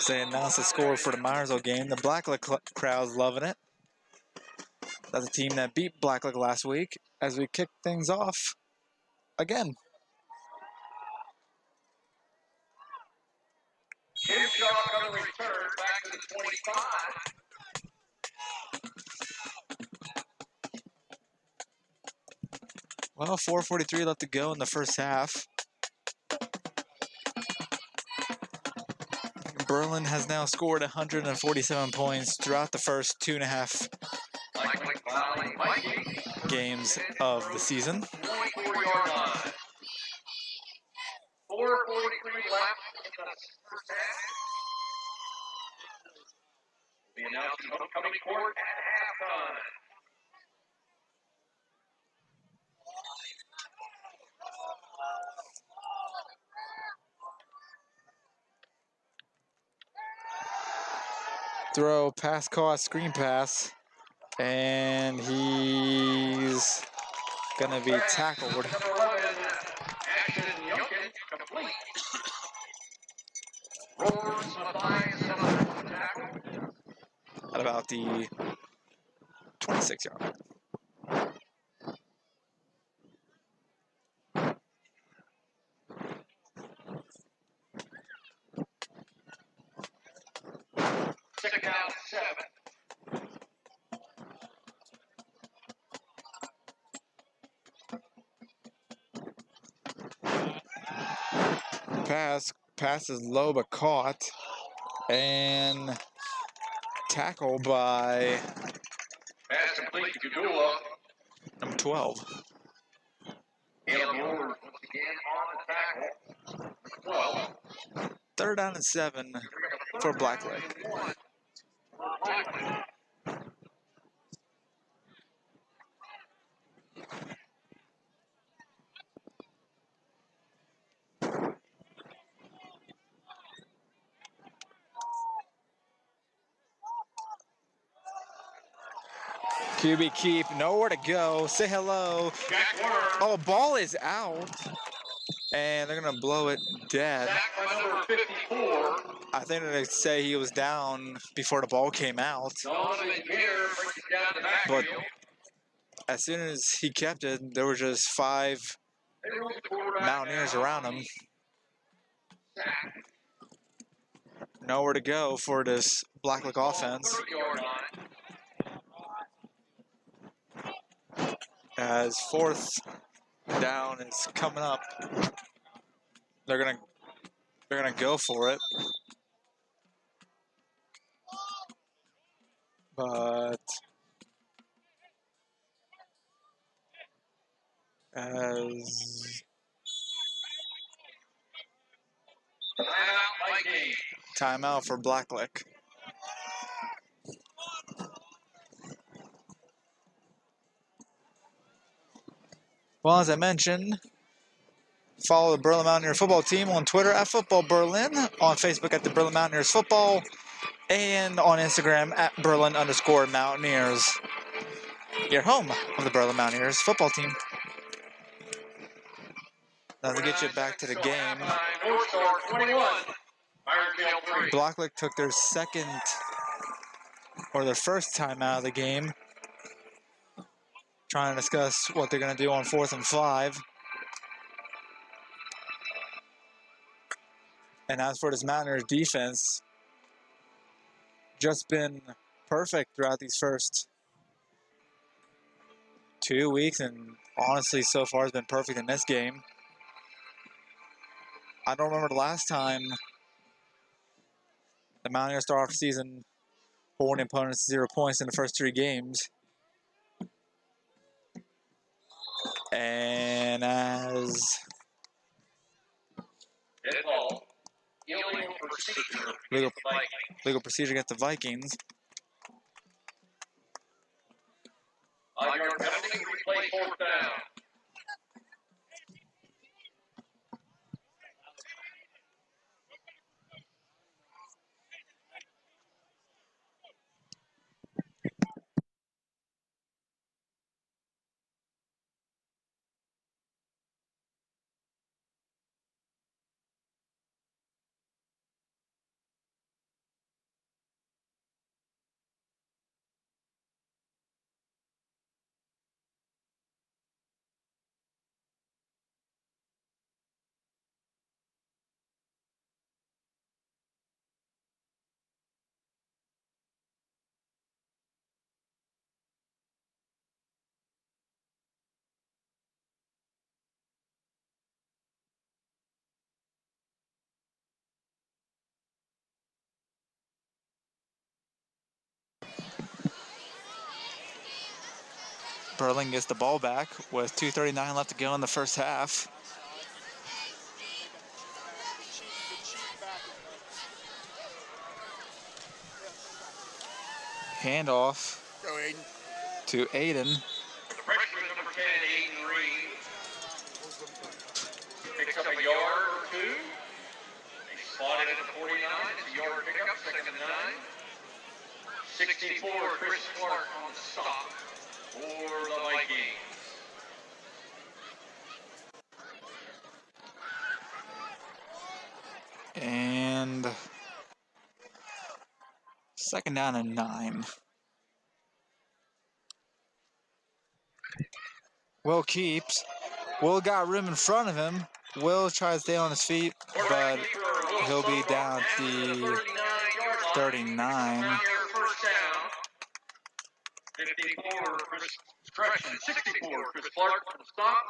They announced the score for the Myersville game. The Blacklick crowd's loving it. That's a team that beat Blacklick last week as we kick things off again. Kim Shaw going to return back to the 25. Well, 4:43 left to go in the first half. Berlin has now scored 147 points throughout the first 2.5 games of the season. 24-yard line. 4:43 left in the first half. The announcing homecoming court at halftime. Throw, pass caught, screen pass, and he's gonna be tackled. Number 11, Ashton Youngkin, complete. Roars Matthias tackle. At about the 26-yard line. Second down, 7. Pass is low but caught, and tackle by Pass complete to Gagula. number 12. Caleb Roars once again on the tackle. 12. 3rd down and 7 for Blacklick. QB keep, nowhere to go. Say hello. Oh, ball is out. And they're going to blow it dead. Number 54. I think they say he was down before the ball came out. But as soon as he kept it, there were just 5 Mountaineers around him. Nowhere to go for this Blacklick offense. As 4th down is coming up, they're gonna go for it, but as timeout for Blacklick. Well, as I mentioned, follow the Berlin Mountaineers football team on Twitter at Football Berlin, on Facebook at the Berlin Mountaineers Football, and on Instagram at Berlin_Mountaineers. Your home of the Berlin Mountaineers football team. Now to get you back to the game, Blacklick took their first time out of the game, trying to discuss what they're going to do on 4th and 5. And as for this Mountaineers defense, just been perfect throughout these first 2 weeks, and honestly, so far has been perfect in this game. I don't remember the last time the Mountaineers start off the season holding opponents to 0 points in the first 3 games. And as Dead ball. Illegal procedure. legal procedure against the Vikings. 5-yard penalty. Replay 4th down. Berlin gets the ball back with 2:39 left to go in the first half. Handoff Go, Aiden. to Aiden. The freshman number 10, Aiden Reed. Picks up a yard or 2. They spotted at the 49. It's a yard pickup, 2nd and 9. 64, Chris Clark on the stop for the Vikings. And 2nd down and 9. Will keeps. Will got room in front of him. Will try to stay on his feet, but he'll be down at the 39. First down. 54, correction, 64, Chris Clark on the stop.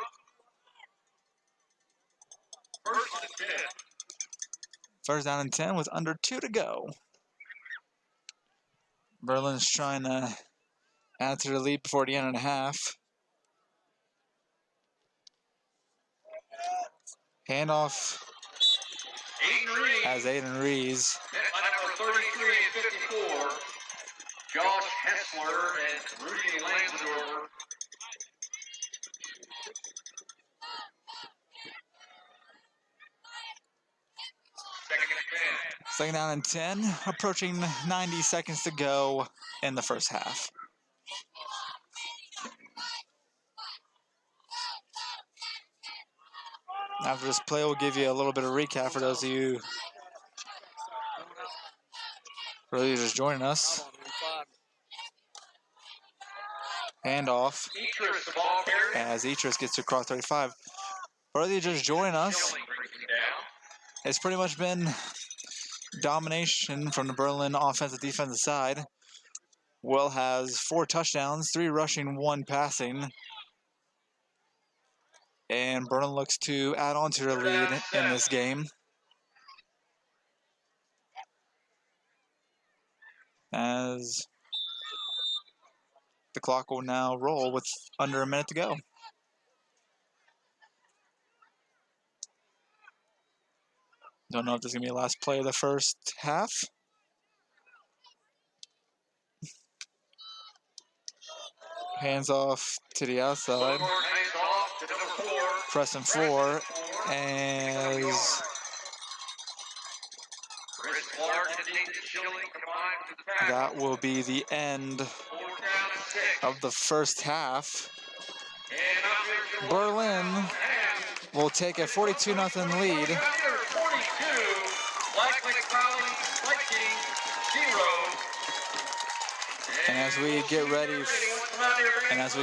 1st and 10. First down and 10 with under 2 to go. Berlin's trying to add to the lead before the end of the half. Handoff Aiden Reed. as Aiden Rees. Number 33 and 54, Josh Hessler and Rudy Lansdorfer. Second down and 10, approaching 90 seconds to go in the first half. After this play, we'll give you a little bit of recap for those of you really just joining us. Handoff as Etris gets to across 35. For those of you just joining us, it's pretty much been domination from the Berlin offensive defensive side. Will has 4 touchdowns, 3 rushing, 1 passing. And Berlin looks to add on to their lead in this game. As the clock will now roll with under a minute to go. Don't know if this is going to be the last play of the first half. Hands off to the outside. Press and 4 as that will be the end of the first half. Berlin will take a 42-0 lead. And as we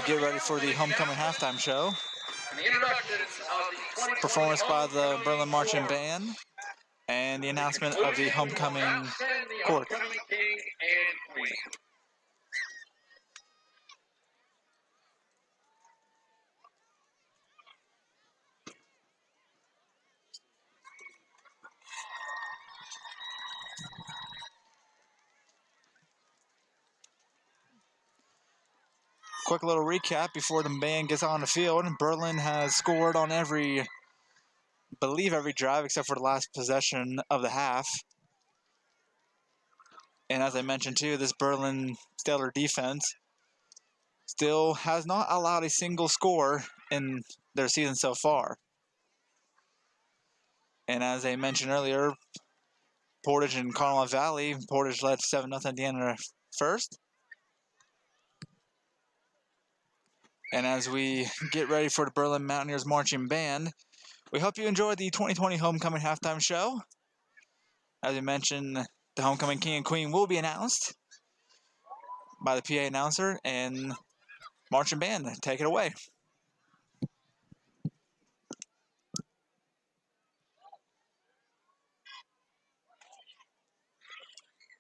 get ready for the homecoming halftime show, performance by the Berlin Marching Band, And the announcement of the homecoming The court. homecoming king and queen. Quick little recap before the band gets on the field. Berlin has scored on every drive except for the last possession of the half. And as I mentioned too, this Berlin stellar defense still has not allowed a single score in their season so far. And as I mentioned earlier, Portage and Conemaugh Valley, Portage led 7-0 at the end of the first. And as we get ready for the Berlin Mountaineers Marching Band, we hope you enjoyed the 2020 Homecoming Halftime Show. As we mentioned, the Homecoming King and Queen will be announced by the PA announcer, and Marching Band, take it away.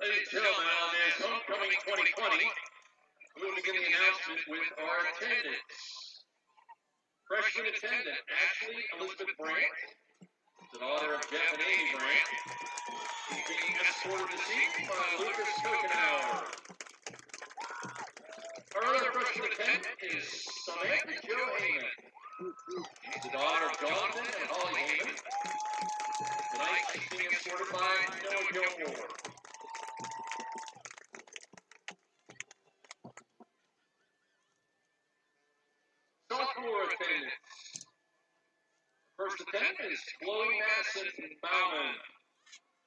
Ladies and gentlemen, on this Homecoming 2020, we will begin the announcement with our attendance. Freshman attendant Ashley Elizabeth Brandt, the daughter of Jeff and Amy Brandt, is being escorted this evening by Lucas Kokenauer. Our other freshman attendant is Samantha Jo Heyman. She's the daughter of Jonathan and Holly Heyman. Tonight she's being escorted by Noah Gilmore. Sophomore attendance. First attendant is Chloe Madison Bauman.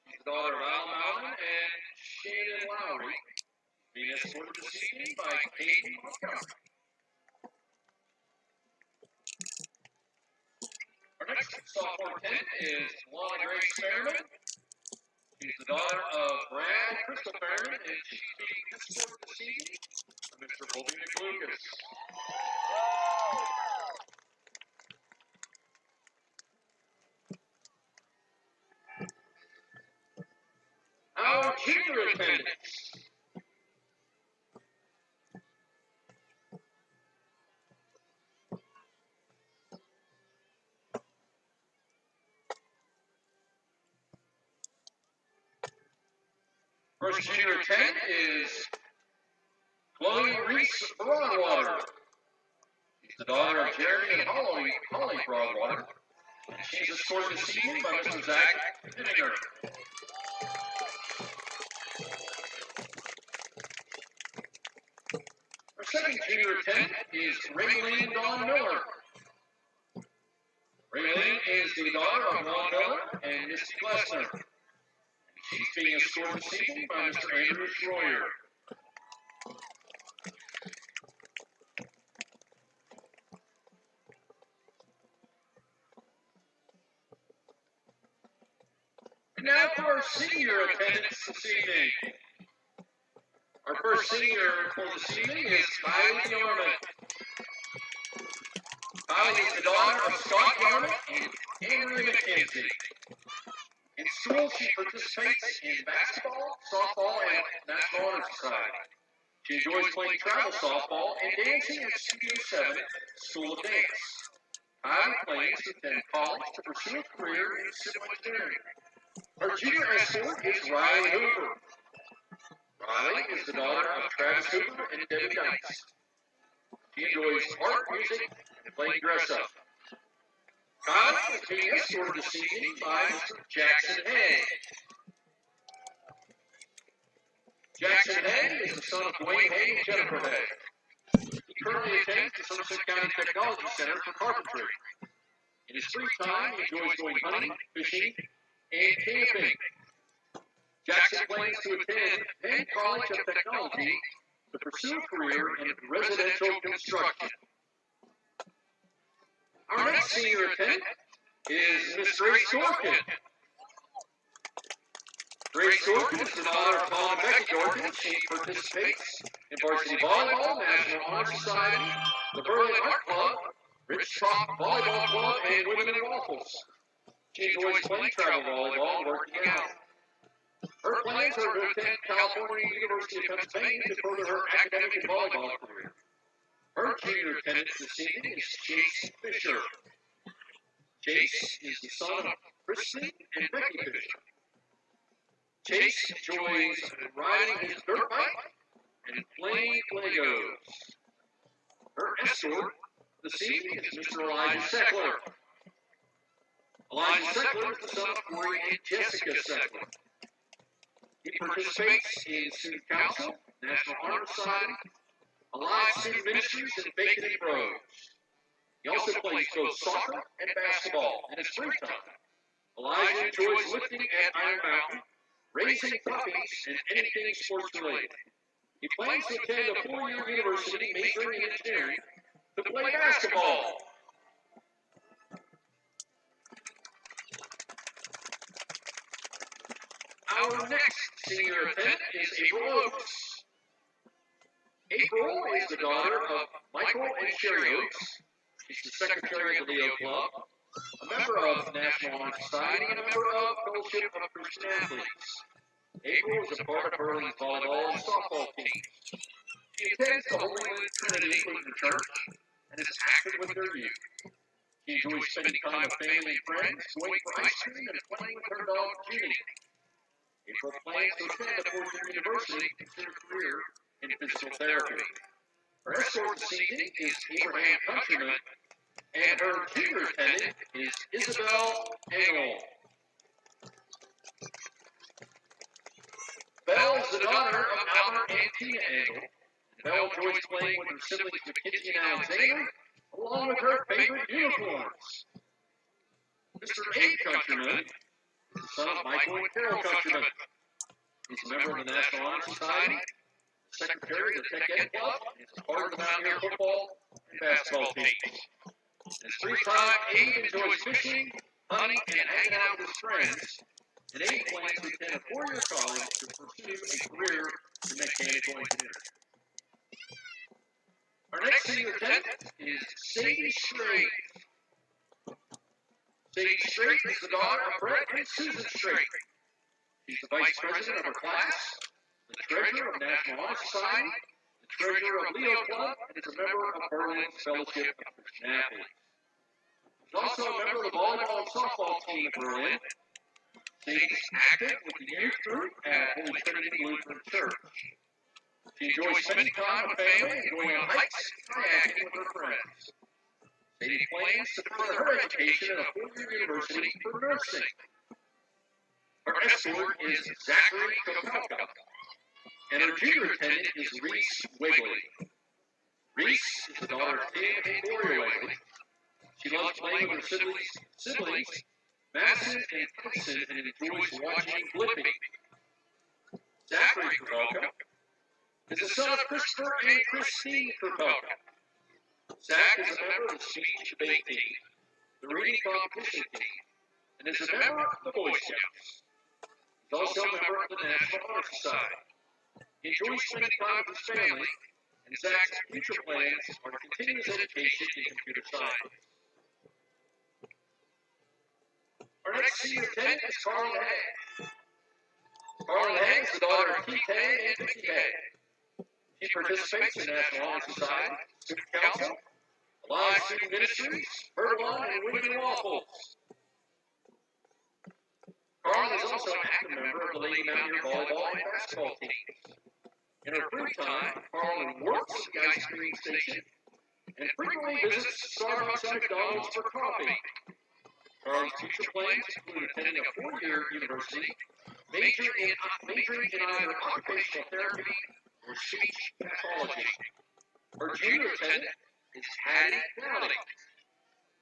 She's the daughter of Al Bauman and Shannon Lowry. Being escorted this evening by Katie Montgomery. Our next sophomore attendant is Lana Grace Fairman. She's the daughter of Brad and Crystal Fairman, and she's being escorted this evening by Mr. Colby McLucas. Our junior attendants. First junior attendant is Chloe Reese Broadwater. She's the daughter of Jeremy and Holly Broadwater. And she's escorted this evening by Mr. Zach Pinninger. Our second junior attendant is Raylene Dawn Miller. Raylene is the daughter of Ron Miller and Misty Glessner. She's being escorted this evening by Mr. Andrew Schroyer. And now for our senior attendance this evening. Our first senior for this evening is Kylie Yarman. Kylie is the daughter of Scott Yarman and Andrea McKenzie. In school, she participates in basketball, softball, and National Honor Society. She enjoys playing travel softball and dancing at Studio 7 School of Dance. Kylie plans to attend college to pursue a career in civil engineering. Our junior escort is Riley Hoover. Riley is the daughter of Travis Hoover and Debbie Dice. She enjoys art, music, and playing dress-up. Kylie is being escorted this evening by Mr. Jackson Hay. Jackson Hay is the son of Dwayne Hay and Jennifer Hay. He currently attends the Somerset County Technology Center for Carpentry. In his free time, he enjoys going hunting, fishing, and camping. Jackson plans to attend Penn College of Technology to pursue a career in residential construction. Our next senior attendant is Miss Grace Dorkin. Grace Dorkin is the daughter of Paul and Becky Dorkin. She participates in varsity volleyball, National Honor Society, the Berlin Art Club, Rich Trop Volleyball Club, and Women in Waffles. She enjoys playing travel volleyball and working out. Her plans are to attend California University of Pennsylvania to further her academic and volleyball career. Her junior attendant this evening is Chase Fisher. Chase is the son of Kristen and Becky Fisher. Chase enjoys riding his dirt bike and playing Legos. Her escort this evening is Mr. Elijah Seckler. Elijah Seckler is the son of Corey and Jessica Seckler. He participates in Student Council, National Honor Society, Allied Student Ministries, and Bacon and Bros. He also plays both soccer and basketball in his free time. Elijah enjoys lifting at Iron Mountain, raising puppies, and anything sports related. He plans to attend a four-year university majoring in engineering to play basketball. Our next senior attendant is April Oates. April is the daughter of Michael and Sherry Oates. She's the secretary of the Leo Club, a member of the National Honor Society, and a member of Fellowship of Christian Athletes. April is a part of Berlin's volleyball and softball teams. She attends the Holy Trinity Lutheran Church and is active with their youth. She enjoys spending time with family and friends, going for ice cream, and playing with her dog, Judy. April plans to attend a four-year university to pursue a career in physical therapy. Her escort this evening is Abraham Countryman, and her junior attendant is Isabel Engel. Belle is the daughter of Albert and Tina Engel. Belle enjoys playing with her siblings Mackenzie and Alexander, along with her favorite unicorns. Mr. A. Countryman is the son of Michael and Carol Countryman. He's a member of the National Honor Society, secretary of the Tech Ed Club, and is a part of the Mountaineer football and basketball teams. In his free time, Abe enjoys fishing, hunting, and hanging out with his friends. And Abe plans to attend a four-year college to pursue a career in mechanical engineering. Our next senior attendant is Sadie Strait. Sadie Strait is the daughter of Brett and Susan Strait. She's the vice president of her class, the treasurer of National Honor Society, the treasurer of Leo Club, and is a member of Berlin's Fellowship of Christian Athletes. She's also a member of the volleyball and softball team in Berlin. Sadie's active with the youth group at Holy Trinity Lutheran Church. She enjoys spending time with family and going on hikes and kayaking with her friends. Sadie plans to further her education at a four-year university for nursing. Her escort is Zachary Kopelka, and her junior attendant is Reese Wigley. Reese is the daughter of Tim and Gloria Wigley. She loves playing with her siblings, Madison and Kristen, and enjoys watching flipping. Zachary Kopelka is the son of Christopher and Christine Kopelka. Zach is a member of the speech debate team, the reading competition team, and is a member of the Boy Scouts. He's also a member of the National Honor Society. He enjoys spending time with his family, and Zach's future plans are to continue his education in computer science. Our next senior attendant is Carlin Hay. Carlin Hay is the daughter of Keith Hay and Vicky Hay. She participates in National Honor Society, Student Council, Allied Student Ministries, Birdlawn, and Women in Waffles. Carlin is also an active member of the Lady Mountaineer volleyball and basketball teams. In her free time, Carlin works at the ice cream station and frequently visits Starbucks and McDonald's for coffee. Carlin's future plans include attending a four-year university, majoring in either occupational therapy or speech pathology. Her junior attendant is Hattie Dowdy,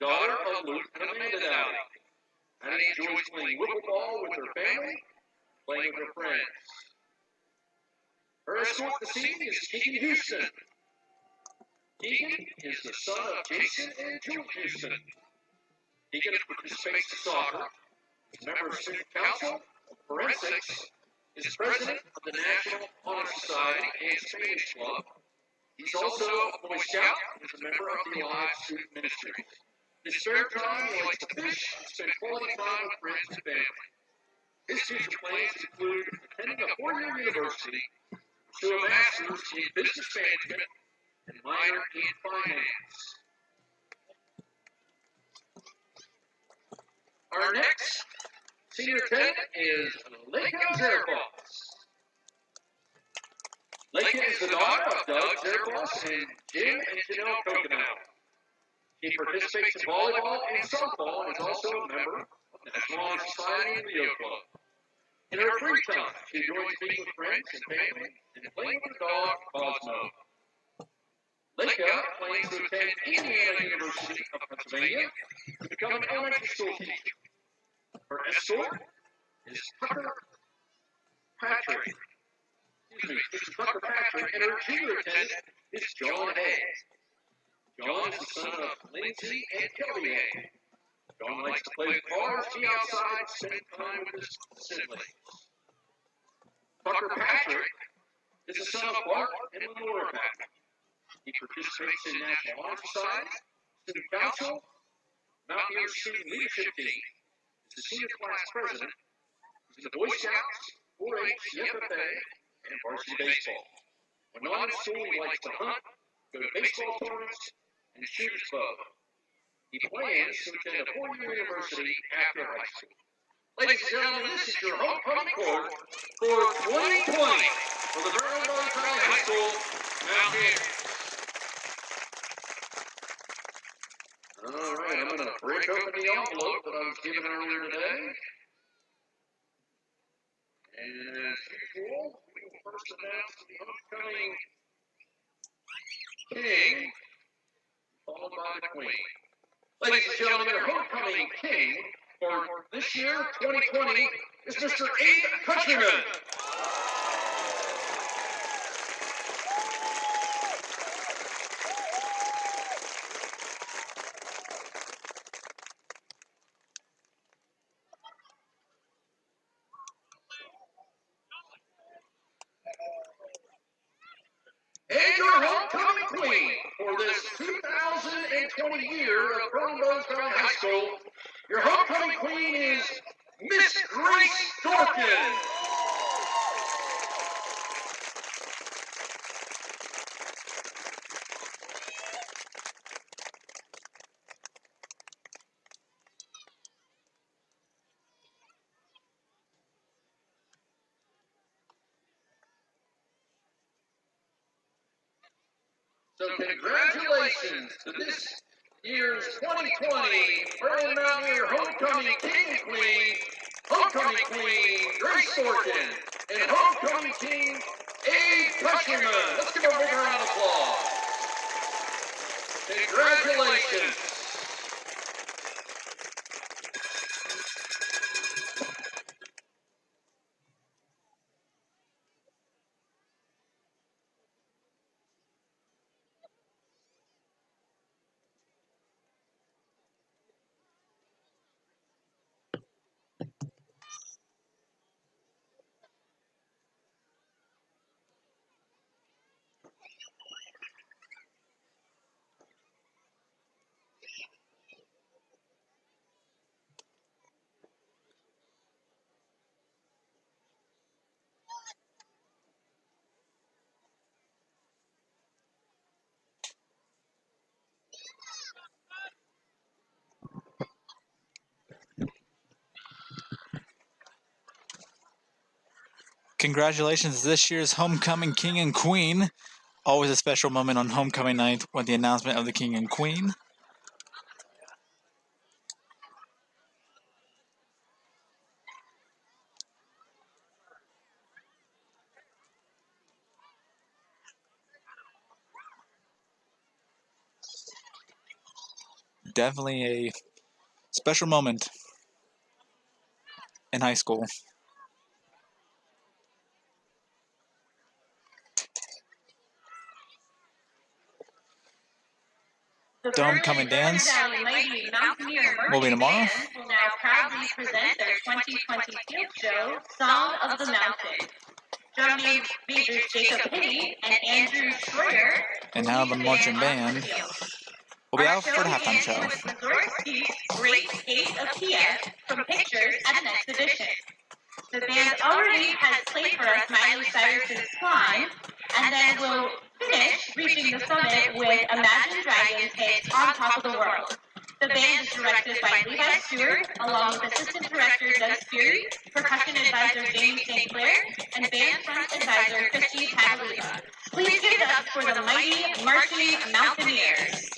daughter of Luke and Amanda Dowdy. Hattie enjoys playing wiffle ball with her family, playing with her friends. Her escort this evening is Keegan Houston. Keegan is the son of Jason and Jill Houston. Keegan participates in soccer, is a member of Student Council, Forensics, is president of the National Honor Society and Spanish Club. He's also a Boy Scout and is a member of the Allied Student Ministries. His spare time, he likes to fish and spend quality time with friends and family. His future plans include attending a four-year university, pursue a master's in business management, and minor in finance. Our next senior attendant is Lincoln Zerfoss. Lincoln is the daughter of Doug Zerfoss and Jim and Janelle Coconut. She participates in volleyball and softball and is also a member of the National Honor Society and Leo Club. In her free time, she enjoys being with friends and family and playing with the dog, Cosmo. Lincoln plans to attend Indiana University of Pennsylvania to become an elementary school teacher. Her escort is Tucker Patrick. Tucker Patrick, and her junior attendant is John Hayes. John is the son of Lindsay and Kelly Hayes. John likes to play with cars, be outside, spend time with his siblings. Tucker Patrick is the son of Bart and Lenora Patrick. He participates in National Honor Society, Student Council, Mountaineer Student Leadership Team, is the senior class president, is in the Boy Scouts, 4-H, the FFA, and varsity baseball. When not in school, he likes to hunt, go to baseball tournaments, and shooters club. He plans to attend a four-year university after high school. Ladies and gentlemen, this is your homecoming court for 2020 for the Maryland Valley High School Mountaineers. All right, I'm going to break open the envelope that I was given earlier today. And as usual, we will first announce the homecoming king, followed by the queen. Ladies and gentlemen, your homecoming king for this year, 2020, is Mr. Abe Countryman. And your homecoming queen for this 2020 year of Maryland Valley High School, your homecoming queen is Miss Grace Dorkin. So congratulations to this year's 2020 Maryland Mountaineer Homecoming King and Queen, Homecoming Queen Grace Dorkin, and Homecoming King Abe Countryman. Let's give them a big round of applause. Congratulations. Congratulations to this year's homecoming king and queen. Always a special moment on homecoming night with the announcement of the king and queen. Definitely a special moment in high school. The homecoming dance will be tomorrow. Will now proudly present their 2020 field show, Song of the Mountain. Drum majors Jacob Hitty and Andrew Schroeder. And now the marching band We'll be Our out for the halftime begins show. with Resort Steve's Great Case of Kiev from Pictures at an Exhibition. The band already has played for us Miley Cyrus's Climb, and then we'll finish reaching the summit with Imagine Dragons' hit On Top of the World. The band is directed by Levi Stewart, along with assistant director Doug Speary, percussion advisor Jamie St. Clair, and band front advisor Christy Cataluga. Please give it up for the mighty marching Mountaineers.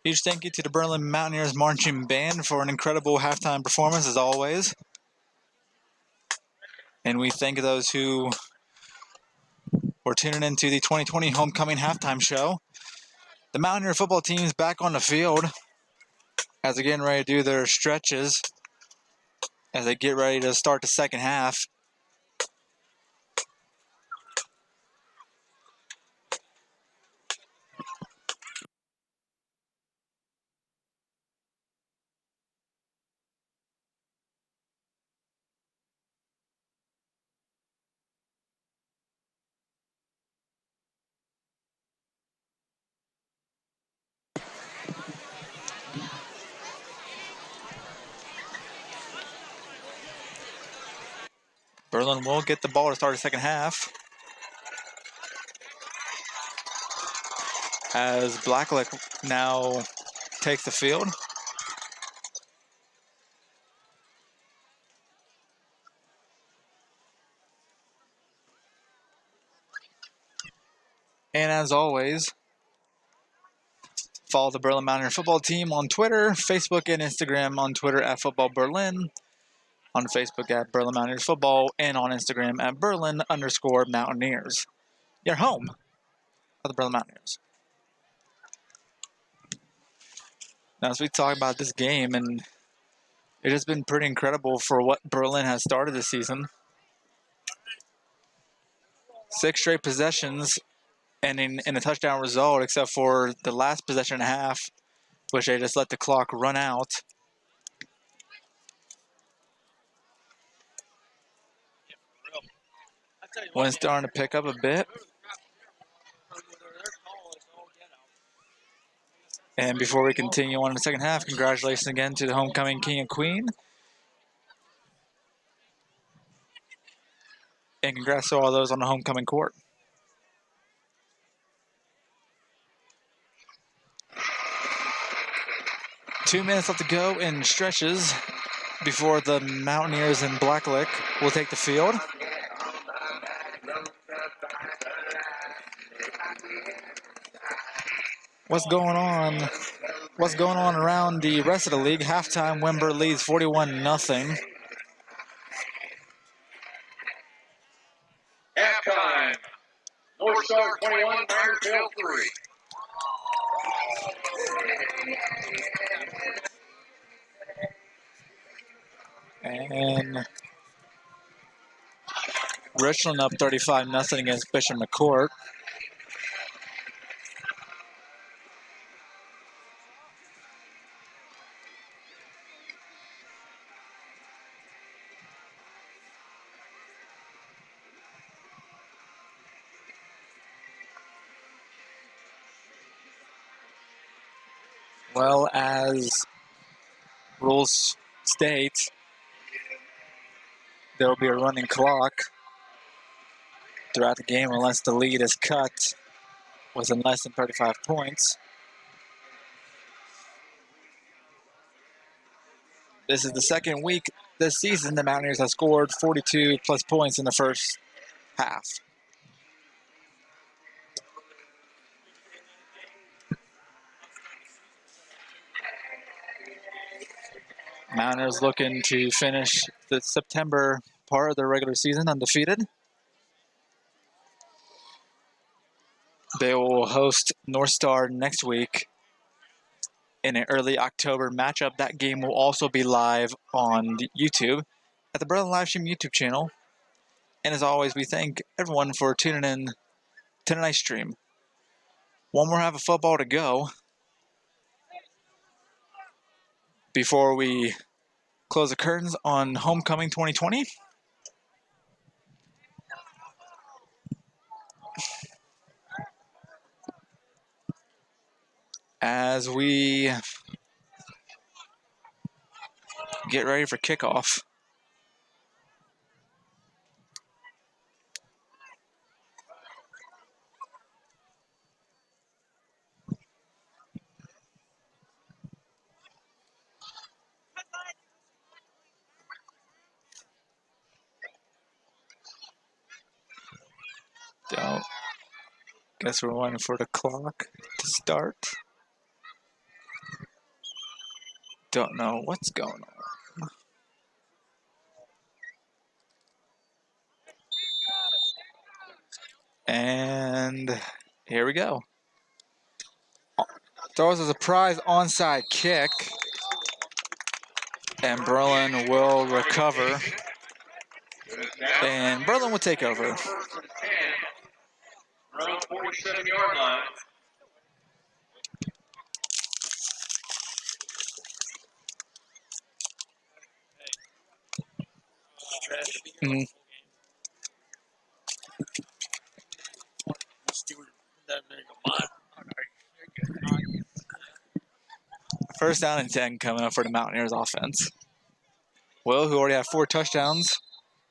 Huge thank you to the Berlin Mountaineers Marching Band for an incredible halftime performance, as always. And we thank those who were tuning into the 2020 Homecoming Halftime Show. The Mountaineer football team is back on the field as they're getting ready to do their stretches as they get ready to start the second half. Berlin will get the ball to start the second half as Blacklick now takes the field. And as always, follow the Berlin Mountaineer football team on Twitter, Facebook, and Instagram. On Twitter at Football Berlin, on Facebook at Berlin Mountaineers Football, and on Instagram at Berlin_Mountaineers. Your home of the Berlin Mountaineers. Now, as we talk about this game, and it has been pretty incredible for what Berlin has started this season. 6 straight possessions ending in a touchdown result, except for the last possession and a half, which they just let the clock run out. Wind's starting to pick up a bit. And before we continue on in the second half, congratulations again to the homecoming king and queen. And congrats to all those on the homecoming court. Two minutes left to go in stretches before the Mountaineers and Blacklick will take the field. What's going on? What's going on around the rest of the league? Halftime, Wimber leads 41-0. Halftime. North Star 21, Ironfield 3. And Richland up 35-0 against Bishop McCourt. Well, as rules state, there will be a running clock throughout the game unless the lead is cut within less than 35 points. This is the second week this season the Mountaineers have scored 42 plus points in the first half. Mountaineers looking to finish the September part of their regular season undefeated. They will host North Star next week in an early October matchup. That game will also be live on YouTube at the Berlin Livestream YouTube channel. And as always, we thank everyone for tuning in to tonight's stream. One more half of football to go before we close the curtains on Homecoming 2020. As we get ready for kickoff. Guess we're waiting for the clock to start. don't know what's going on. And here we go. Throws a surprise onside kick. And Berlin will recover. And Berlin will take over. Around 47-yard line. Mm-hmm. First down and 10 coming up for the Mountaineers offense. Will, who already had 4 touchdowns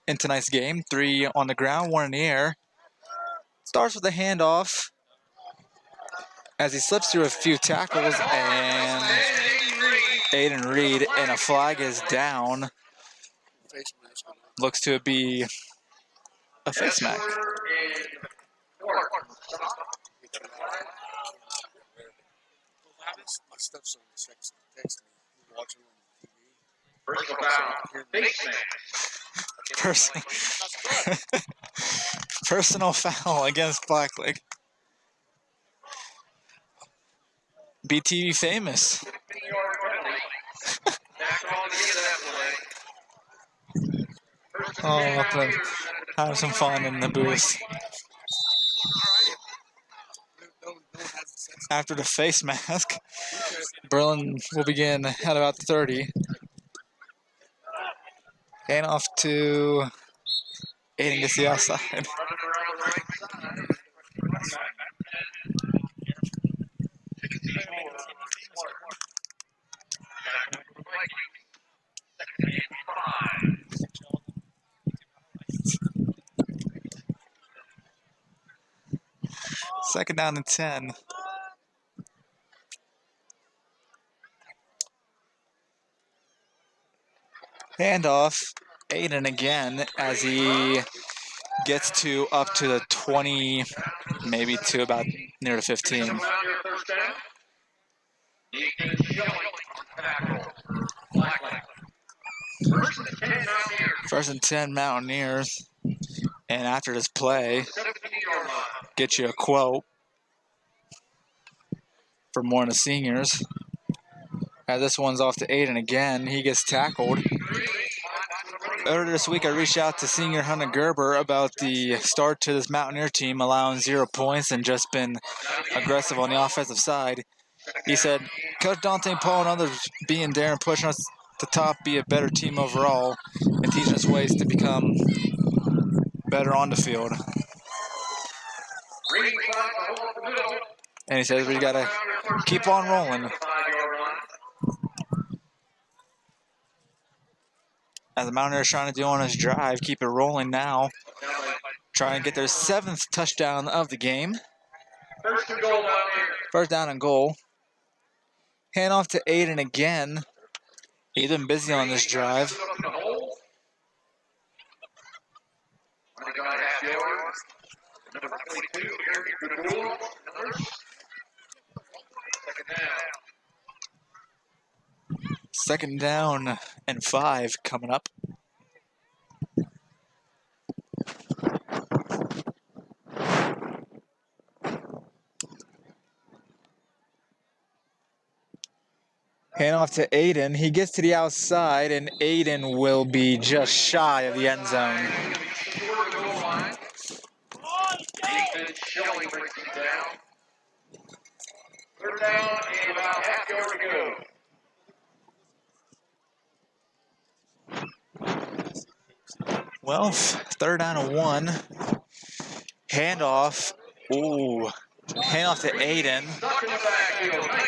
in tonight's game, 3 on the ground, 1 in the air, starts with a handoff as he slips through a few tackles, and Aiden Reed, and a flag is down. Looks to be a face mask. Personal foul against Blacklick. BTV famous. Oh, have some fun in the booth. After the face mask, Berlin will begin at about 30. Hand off to Aiden gets the outside. Second down and 10. Handoff, Aiden again as he gets to up to the 20, maybe to about near the 15. First and 10 Mountaineers. And after this play, get you a quote from one of the seniors. As this one's off to Aiden again. He gets tackled. Earlier this week, I reached out to senior Hunter Gerber about the start to this Mountaineer team, allowing 0 points and just been aggressive on the offensive side. He said, Coach Dante Paul and others being there and pushing us to top, be a better team overall, and teaching us ways to become better on the field. And he says we got to keep on rolling. As the Mountaineers trying to do on his drive, keep it rolling now. Try and get their 7th touchdown of the game. First down and goal. Hand off to Aiden again. Aiden busy on this drive. Second down and 5 coming up. Hand off to Aiden. He gets to the outside, and Aiden will be just shy of the end zone. Third down and about half yard to go. Well, third down and 1. Handoff. Ooh. Handoff to Aiden.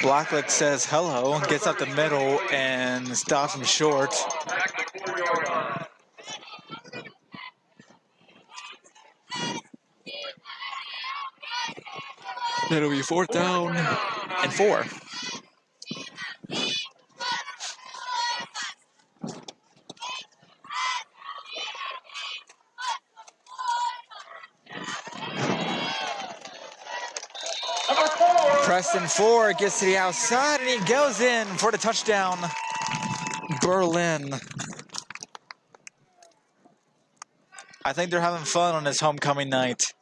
Blacklick says hello, gets up the middle and stops him short. It'll be 4th down and 4. Preston Ford gets to the outside and he goes in for the touchdown. Berlin. I think they're having fun on this homecoming night.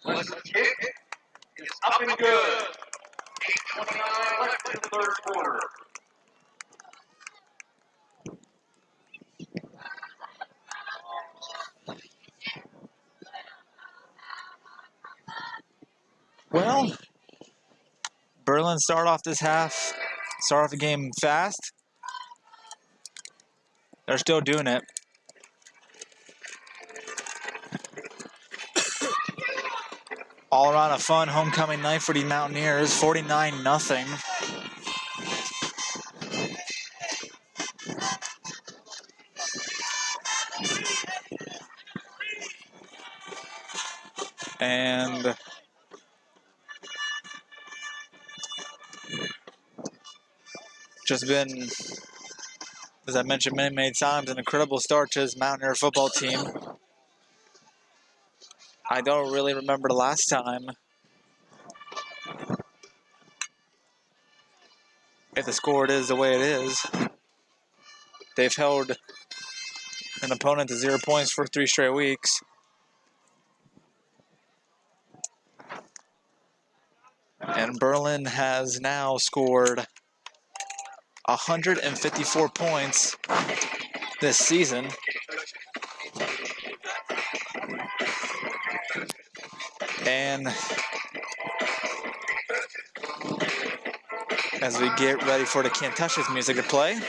Let's kick. It's up and good. 8:29 left in the third quarter. Well, Berlin start off the game fast. They're still doing it. All around a fun homecoming night for the Mountaineers, 49-0. And just been, as I mentioned many times, an incredible start to this Mountaineer football team. I don't really remember the last time if the score is the way it is. They've held an opponent to 0 points for 3 straight weeks. And Berlin has now scored 154 points this season. And as we get ready for the Can't Touch This music to play,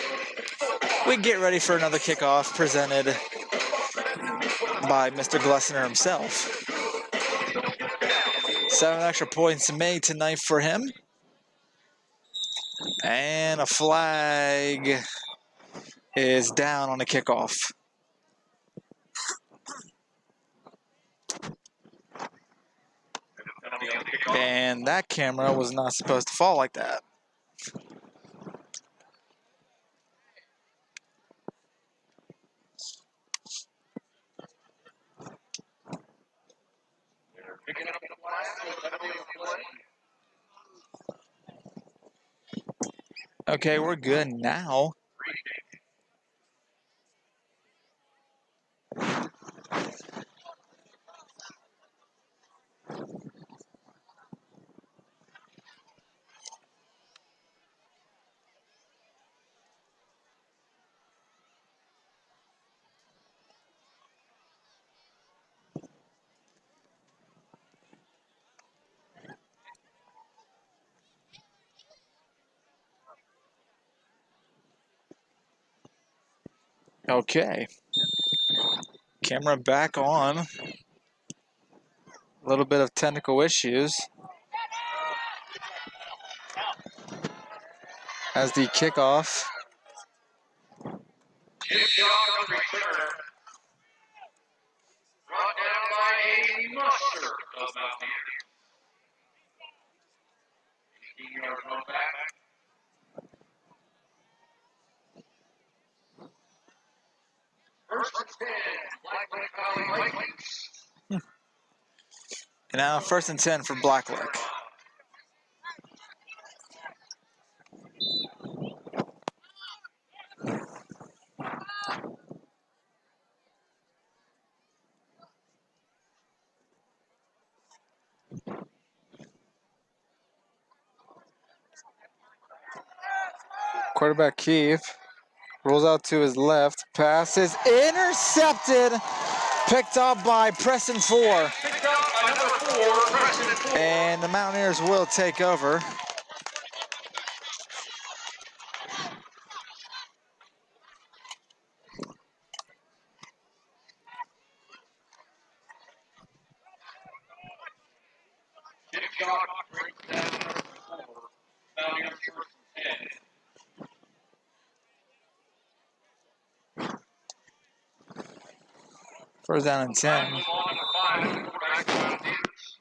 we get ready for another kickoff presented by Mr. Glessner himself. 7 extra points made tonight for him. And a flag is down on the kickoff. And that camera was not supposed to fall like that. Okay, we're good now. Okay. Camera back on. A little bit of technical issues as the kickoff. Kick off return. Brought down by a muster of Mountaineers. 18-yard run back. First and 10, Blacklick Valley Vikings. And now 1st and 10 for Blacklick. Quarterback Keith rolls out to his left. Pass is intercepted. Picked up by Preston 4. Picked up by number 4, Preston 4. And the Mountaineers will take over. Kick off brings down number 4. Mountaineers 1st and 10. First down and 10. Number 5, quarterback Mountaineers.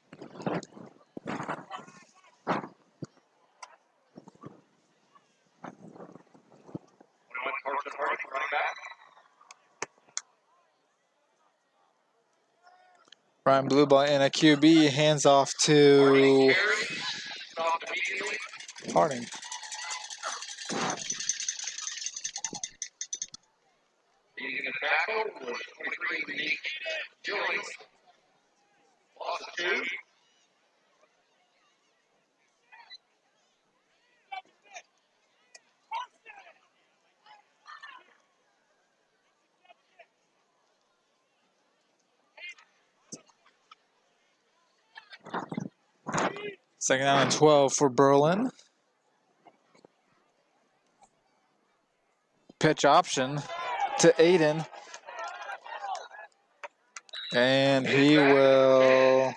Justin Hardy, running back. Ryan Blueball in a QB, hands off to Stopped immediately. Harding. Leading the tackle was 23 Unique Jones. Loss of 2. Second down and 12 for Berlin. Pitch option to Aiden. And he will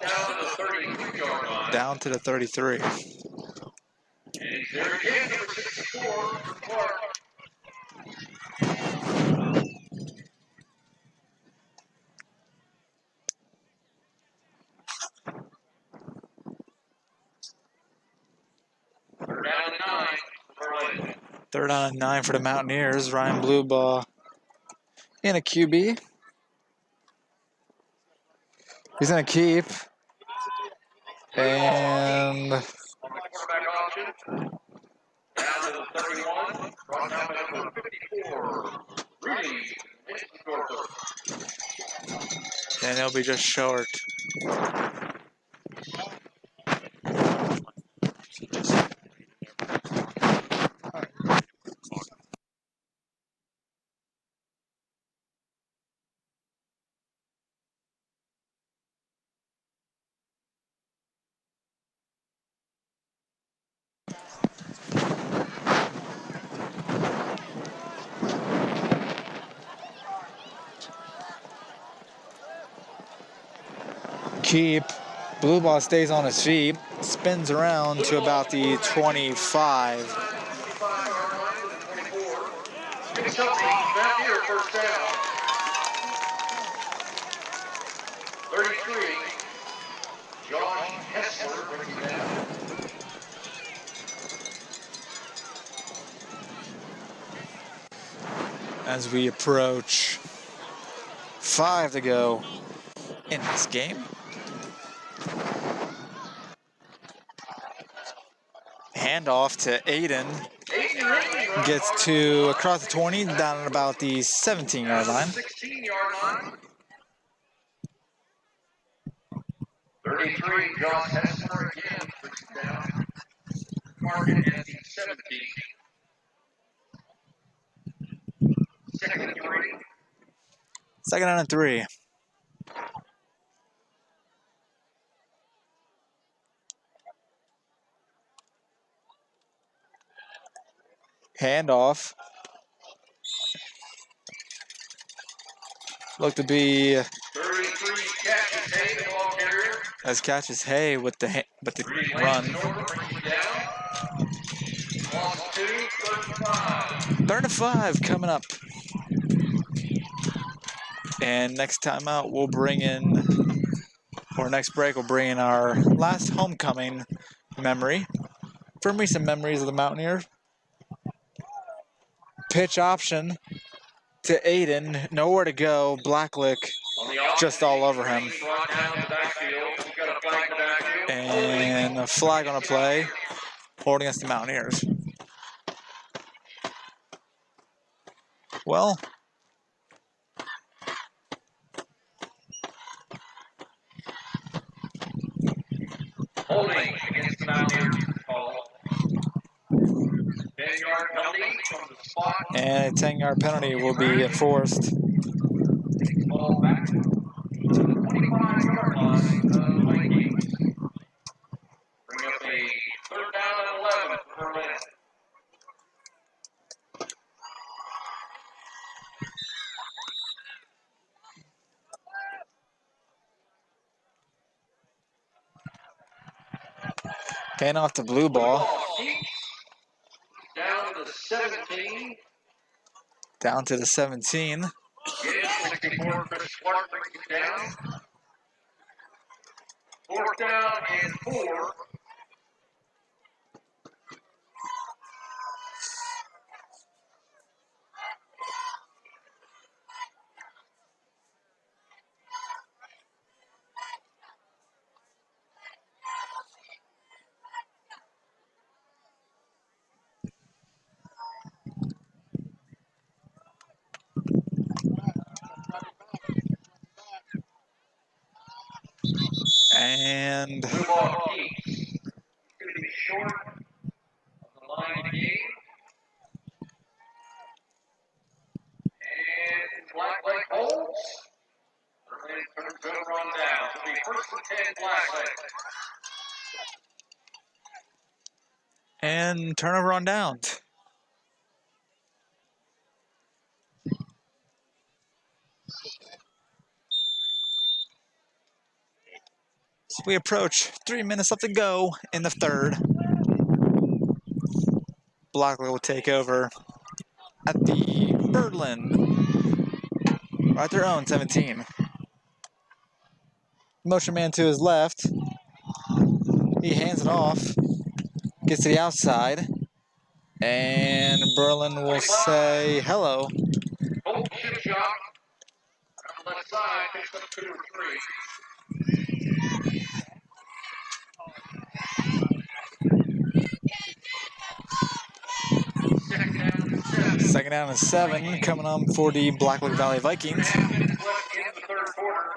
Down to the 33-yard line. down to the 33. And he's there again, number 64 for Clark. Third down and 9 for Berlin. Third down and 9 for the Mountaineers. Ryan Blueball in a QB. He's going to keep. And On the quarterback option. Down to the 31. Brought down by number 54. Rudy Winsdorfer. and it'll be just short. Keep. Blue ball stays on his feet, spins around to about the 25. 25-yard line to the 24. Picks up the Mountaineer first down. 33. Josh Hessler brings it down. As we approach 5 to go in this game. Handoff to Aiden. Gets to across the 20, down at about the 17-yard line. 16-yard line. 33, Josh Hessler again brings it down. Mark it at the 17. Second and 3. Second down and 3. Handoff. Look to be 33 catches Hay, the ball carrier. as catches Hay with the run. Brings it down. Loss 2, 35. 3rd and 5 coming up. And next time out, we'll bring in, or next break, we'll bring in our last homecoming memory. From recent memories of the Mountaineers. Pitch option to Aiden, nowhere to go. Blacklick just all over him. And a flag on a play, holding us the Mountaineers. Well, Holding against the Mountaineers call. 10-yard penalty from the spot. and a 10-yard penalty will be enforced. Ball back to the 25-yard line of the Vikings. Bring up a 3rd down and 11 for Berlin. Hand off to blue ball. Down to the 17. Down to the 17. Again, 64, Chris Clark brings it down. 4th down and 4. And Blue ball keeps. Going to be short of the line of the game. And Black Lake holds. Going to run down. It'll be first and 10 Black Lake. and turnover on downs. So we approach 3 minutes left to go in the third. Blackley will take over at the Birdland, right at their own 17. Motion man to his left. He hands it off, gets to the outside, and Berlin will say hello. Holt chip shot. On the left side, picks up 2 or 3. Second down and 7 coming on for the Blackwood Valley Vikings. 10 minutes left in the third quarter.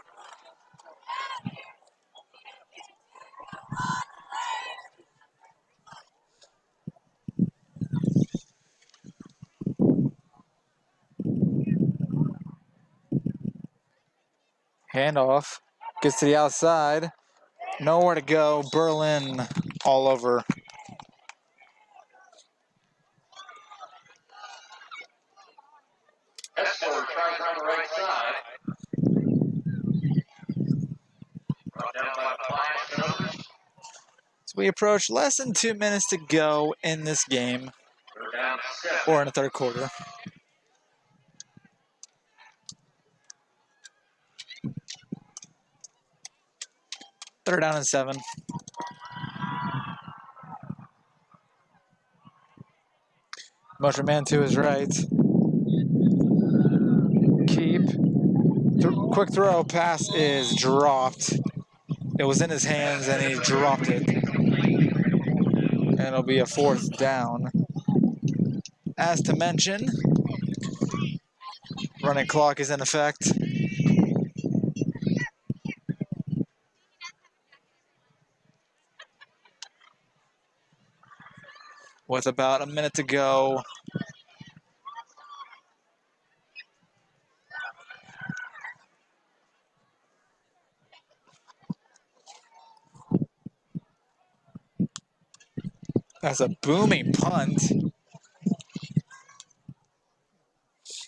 Handoff, gets to the outside, nowhere to go. Berlin all over. Essler tries on the right side. Brought down by the Flash and others. So we approach less than 2 minutes to go in this game, They're down to 7. or in the third quarter. Third down and 7. Motion man to his right. Keep. Quick throw, pass is dropped. It was in his hands and he dropped it. And it'll be a 4th down. As to mention, running clock is in effect. With about a minute to go. That's a booming punt.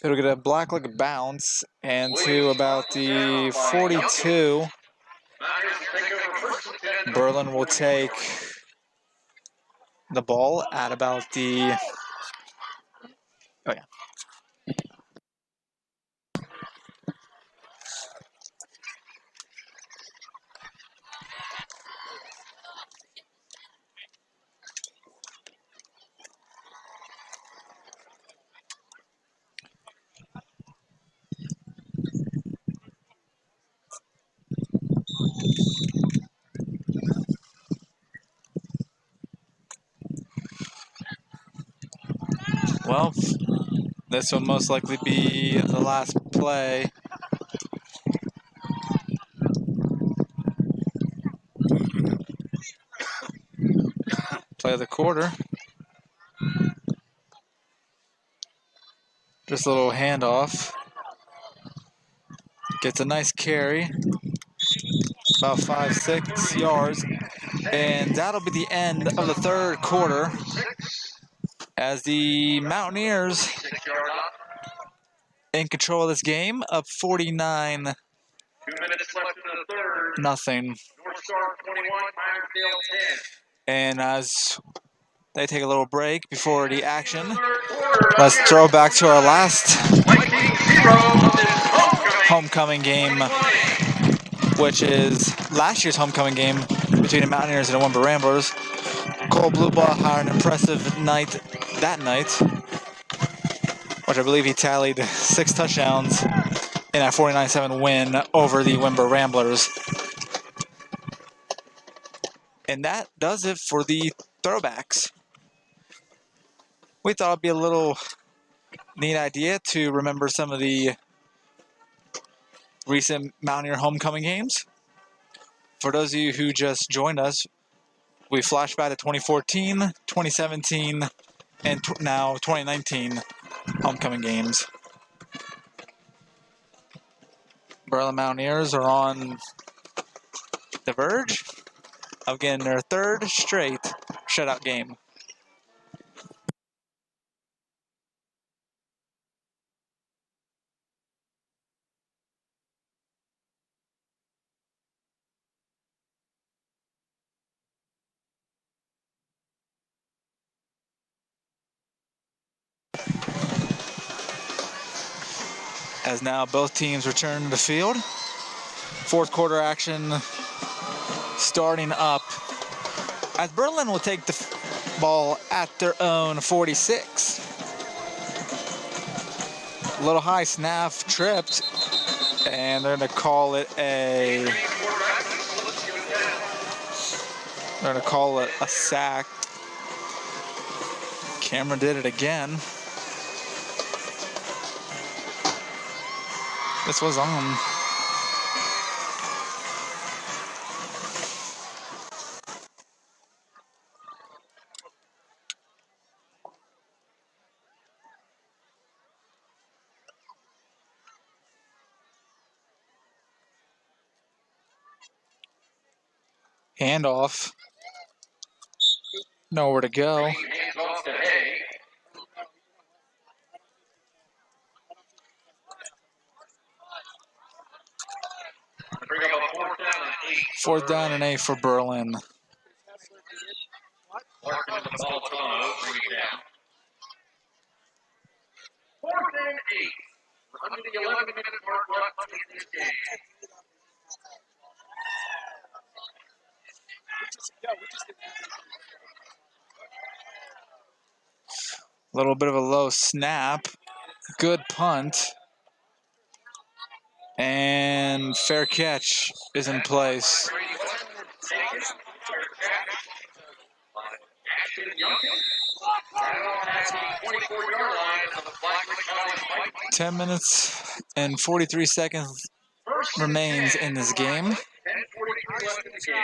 It'll get a Blacklick bounce and to about the 42. Berlin will take the ball at about the, oh yeah. Well, this will most likely be the last play. Play of the quarter. Just a little handoff. Gets a nice carry. About 5-6 yards. And that'll be the end of the third quarter, as the Mountaineers in control of this game, up 49. 2 minutes left in the third. Nothing. North Star 21, Iredale 10. And as they take a little break before the action, let's throw back to our last homecoming game, which is last year's homecoming game between the Mountaineers and the Wimber Ramblers. Cole Blueball had an impressive night that night, which I believe he tallied 6 touchdowns in a 49-7 win over the Wimber Ramblers. And that does it for the throwbacks. We thought it'd be a little neat idea to remember some of the recent Mountaineer homecoming games For those of you who just joined us, we flash back to 2014, 2017, and now 2019 homecoming games. Berlin Mountaineers are on the verge of getting their third straight shutout game. As now both teams return to the field. Fourth quarter action starting up as Berlin will take the ball at their own 46. A little high snap, tripped, and they're going to call it a sack. Cameron did it again. This was on. Handoff. Nowhere to go. Fourth down and 8 for Berlin. Fourth and 8. Under the 11-minute mark left in this game. A little bit of a low snap. Good punt. And fair catch is in place. 10 minutes and 43 seconds remains in this game. 10:43 left in the game.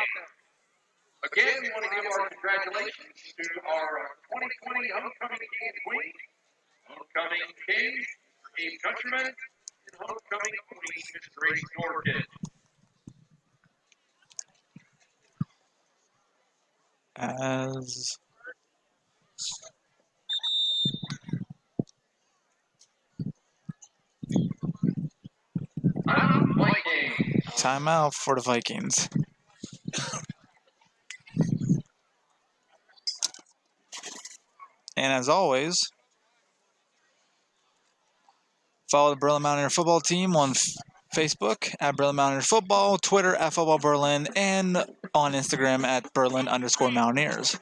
Again, we want to give our congratulations to our 2020 homecoming king queen, homecoming king, team countryman, and homecoming queen, Miss Grace Jordan. As timeout for the Vikings. And as always, follow the Berlin Mountaineer football team on Facebook at Berlin Mountaineers Football, Twitter at Football Berlin, and on Instagram at Berlin_Mountaineers.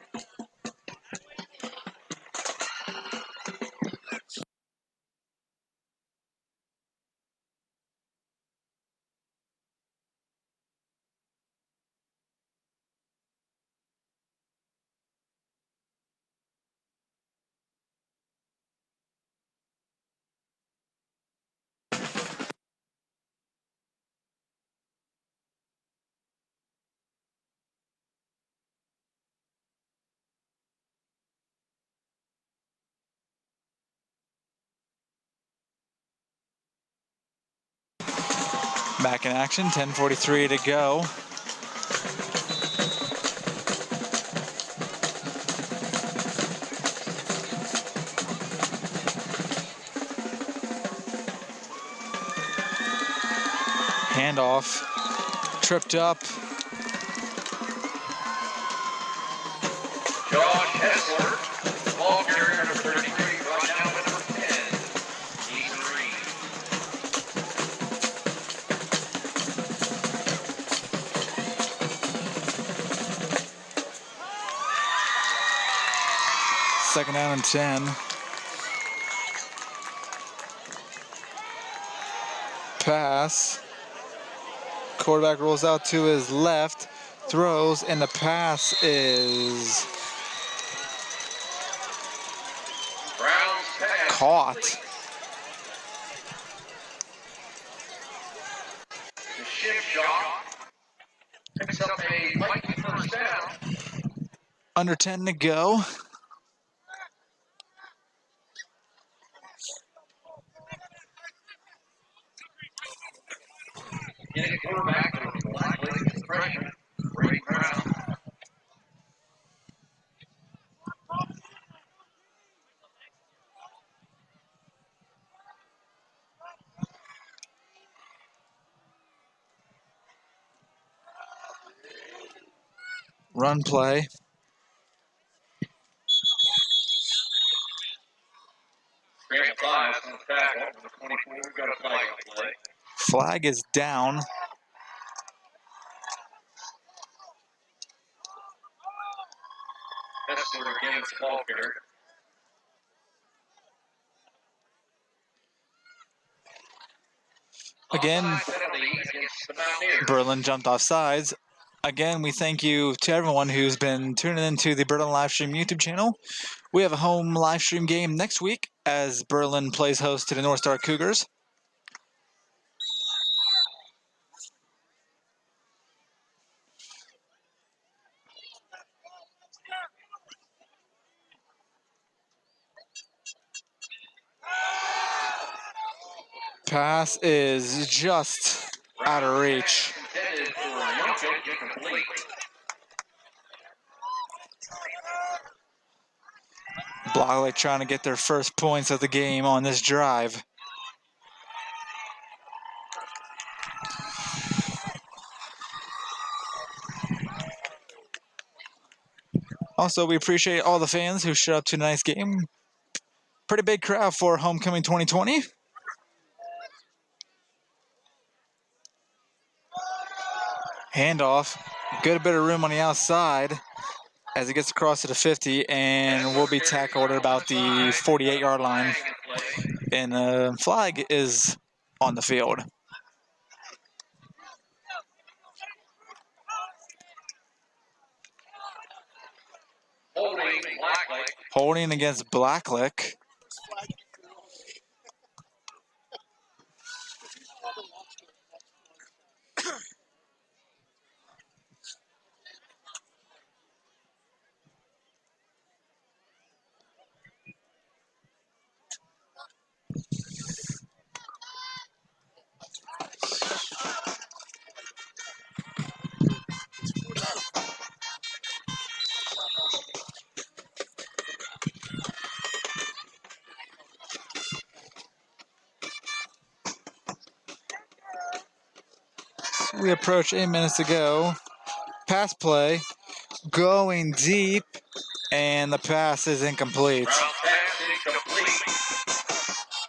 Back in action, 10:43 to go. Handoff, tripped up. Josh Hessler, ball carrier number 33, right now with number 10, Ethan Reed. Second down and 10. Pass. Quarterback rolls out to his left, throws, and the pass is caught. The Shimshaw. picks up a Viking first down. Under 10 to go. Getting a quarterback for Black Lake is freshman, Brady Brown. Run play. Grant 5 on the tackle. Number 24, we've got a flag on play. Flag is down. That's sort of getting the ball carrier. Again, Penalty against the Mountaineers. Berlin jumped off sides. Again, we thank you to everyone who's been tuning into the Berlin Livestream YouTube channel. We have a home livestream game next week as Berlin plays host to the North Star Cougars. Pass is just out of reach. Intended for Yonko, incomplete. Blockley trying to get their first points of the game on this drive. Also, we appreciate all the fans who showed up to tonight's game. Pretty big crowd for Homecoming 2020. Handoff. Good bit of room on the outside as it gets across to the 50 and will be tackled at about the 48-yard line. And the flag is on the field. Holding against Blacklick. We approach 8 minutes to go. Pass play, going deep, and the pass is incomplete.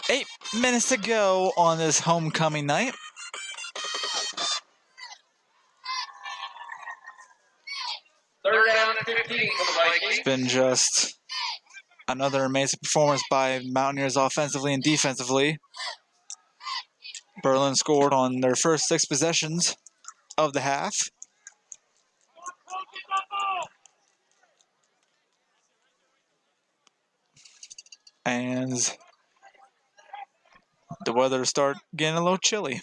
8 minutes to go on this homecoming night. Third down and 15 for the Vikings. It's been just another amazing performance by Mountaineers offensively and defensively. Berlin scored on their first 6 possessions of the half. And the weather start getting a little chilly.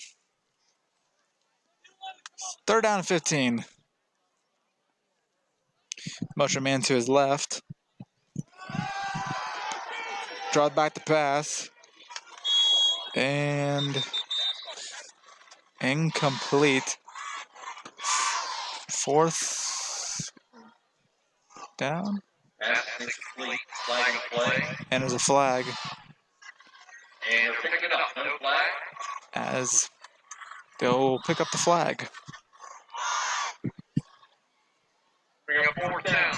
Third down and 15. Motion man to his left. Draw back the pass. And incomplete. Fourth down. Pass incomplete. Flag and play. And there's a flag And they're picking it up. No flag. as they'll pick up the flag. Bring up fourth down.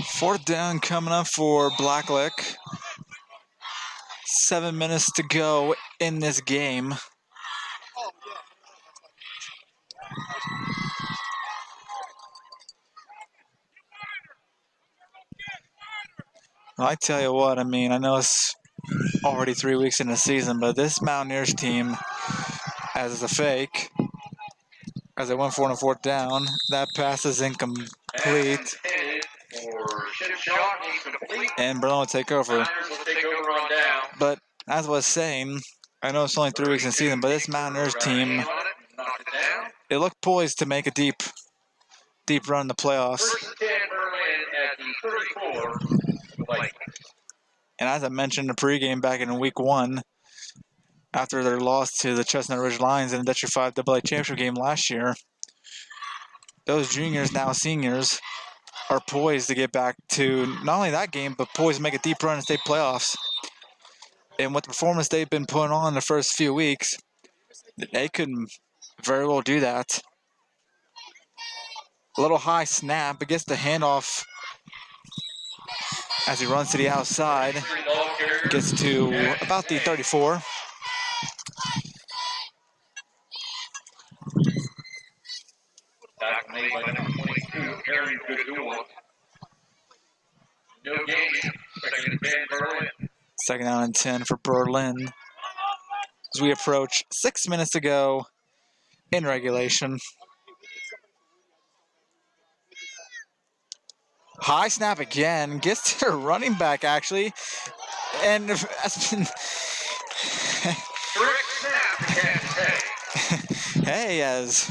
Fourth down coming up for Blacklick. 7 minutes to go in this game. Well, I tell you what, I mean, I know it's already 3 weeks in the season, but this Mountaineers team, as a fake, as they went for on a fourth down, that pass is incomplete, For shot incomplete. and Berlin will take over. Niners will take over on down. But as I was saying, I know it's only 3 weeks in the season, but this Mountaineers team Knocked it down. it looked poised to make a deep run in the playoffs. First and 10, Berlin at the 34. Vikings. And as I mentioned in the pregame back in week 1, after their loss to the Chestnut Ridge Lions in the Dutcher 5 AA championship game last year, those juniors, now seniors, are poised to get back to not only that game, but poised to make a deep run in state playoffs. And with the performance they've been putting on the first few weeks, they could very well do that. A little high snap, but gets the handoff as he runs to the outside. Gets to about the 34. Tackle made by number 22, Aaron Goodua. No gain. Second and 10, Berlin. Second down and 10 for Berlin. As we approach 6 minutes to go in regulation. High snap again. Gets to the running back, actually. And that's been... Direct snap to Kansas City. Hey, as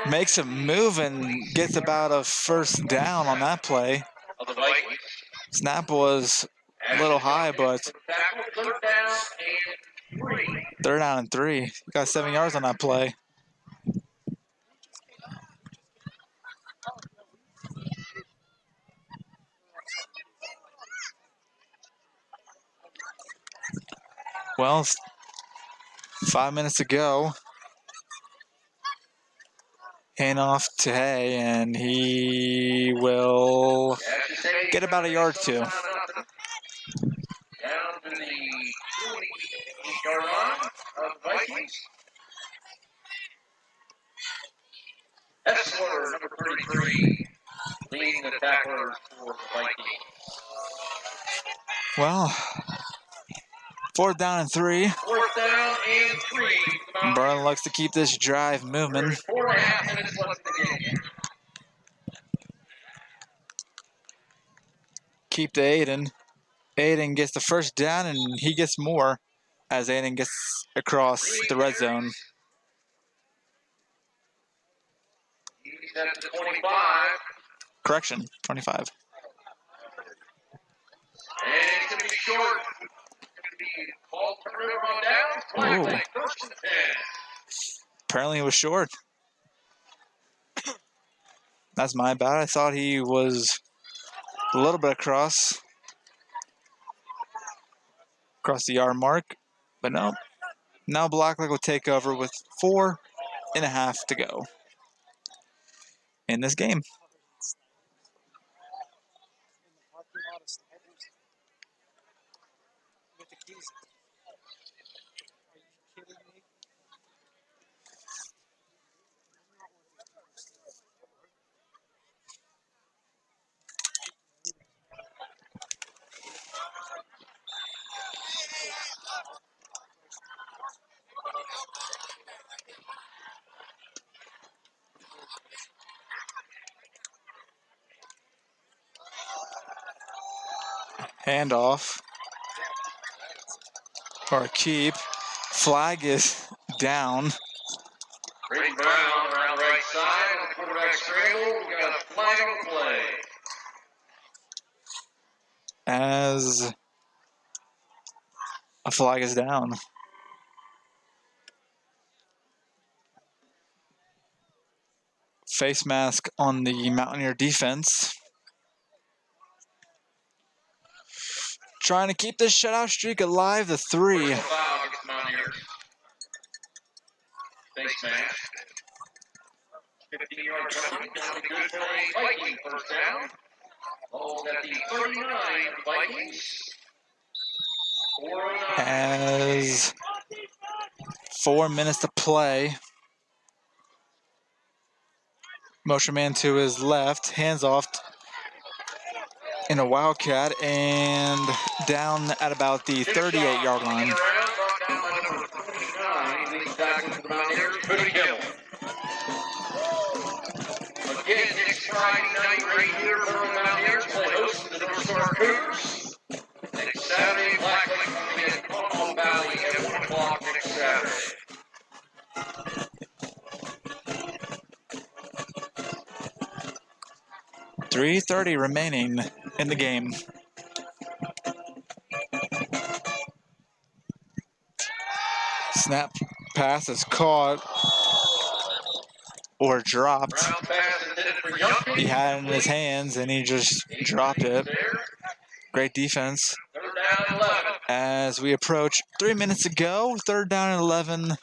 makes a move and gets about a first down on that play. Of the Vikings. Snap was a little high, but third down and 3. You got 7 yards on that play. Well, 5 minutes to go. Hand off to Hay, and he will get about a yard or two. Down to the 28-yard line of the Vikings. Essler, number 33, leading the tacklers for the Vikings. Well, 4th down and 3. 4th down and 3. Berlin looks to keep this drive moving. 4.5 minutes left in the game. Keep to Aiden. Aiden gets the first down, and he gets more as Aiden gets across the red zone. He's at the 25. Correction, 25. And it's going to be short. Ball turnover on down. Flag, first and 10. Apparently it was short. That's my bad. I thought he was a little bit across the yard mark, but no. Now Blacklock will take over with 4.5 to go in this game. Handoff or a keep. Flag is down. Brady Brown around right side on the quarterback scramble. We got a flag on the play. As a flag is down. Face mask on the Mountaineer defense. Trying to keep this shutout streak alive, the 3. Foul against Mountaineers. Face mask. 15-yard penalty. Down to good for a Viking first down. Ball's at the 39 Vikings. 4:09. As 4 minutes to play. Motion man to his left, hands off in a Wildcat and down at about the 38-yard line. Again, next Friday night right here, Berlin Mountaineers play host to the North Star Cougars. Next Saturday, Black Lake will be at Pompano Valley at 1 o'clock next Saturday. 3:30 remaining in the game. Snap pass is caught or dropped. Ground pass intended for Youngkin. He had it in his hands and he just dropped it. Great defense. Third down and 11. As we approach 3 minutes to go, 3rd down and 11.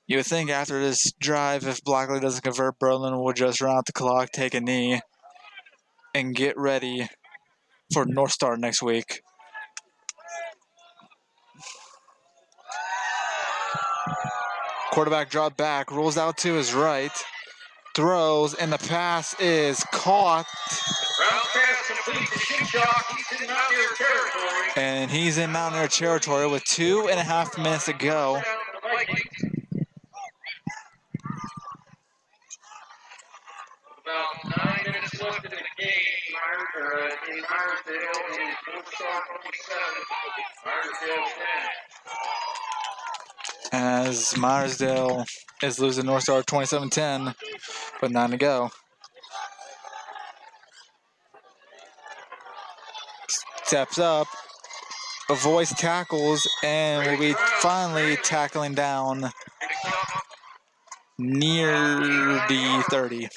You would think after this drive, if Blackley doesn't convert, Berlin will just run out the clock, take a knee, and get ready for North Star next week. Quarterback drop back, rolls out to his right, throws, and the pass is caught. Ground pass complete to Shipshock. He's in Mountaineer territory. And he's in Mountaineer territory with 2.5 minutes to go. Down to the Vikings. About 9 minutes left in the game. In Iredale, it is North Star 27, Iredale 10. As Meyersdale is losing North Star 27-10 with 9 to go. Steps up, avoids tackles, and will be finally tackling down near the 30.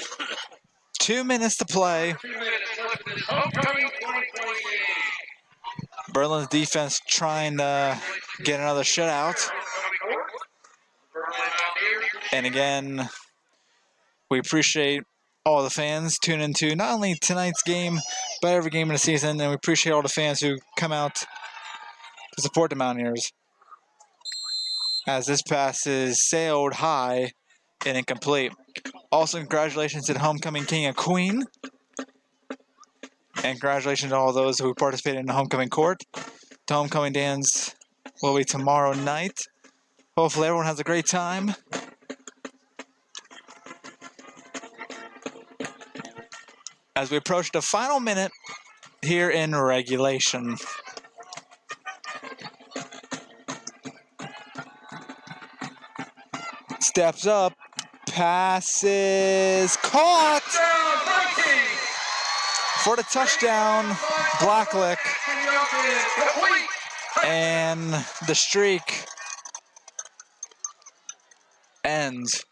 2 minutes to play. 2 minutes left in this homecoming 2020 game. Berlin's defense trying to get another shutout. And again, we appreciate all the fans tune into not only tonight's game, but every game in the season. And we appreciate all the fans who come out to support the Mountaineers. As this pass is sailed high and incomplete. Also, congratulations to the homecoming king and queen. And congratulations to all those who participated in the homecoming court. The homecoming dance will be tomorrow night. Hopefully everyone has a great time. As we approach the final minute here in regulation. Steps up, passes caught for the touchdown, Blacklick, and the streak ends.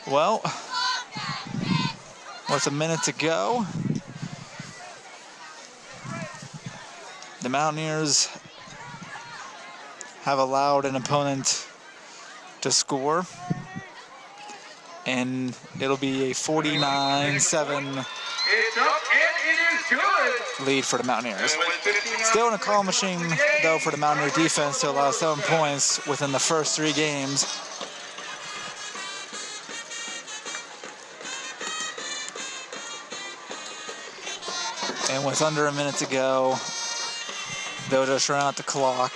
Well, with a minute to go, the Mountaineers have allowed an opponent to score, and it'll be a 49-7 It's up and it is good. lead for the Mountaineers. Still in a call machine, though, for the Mountaineer defense to allow 7 points within the first 3 games. And with under a minute to go, they'll just run out the clock.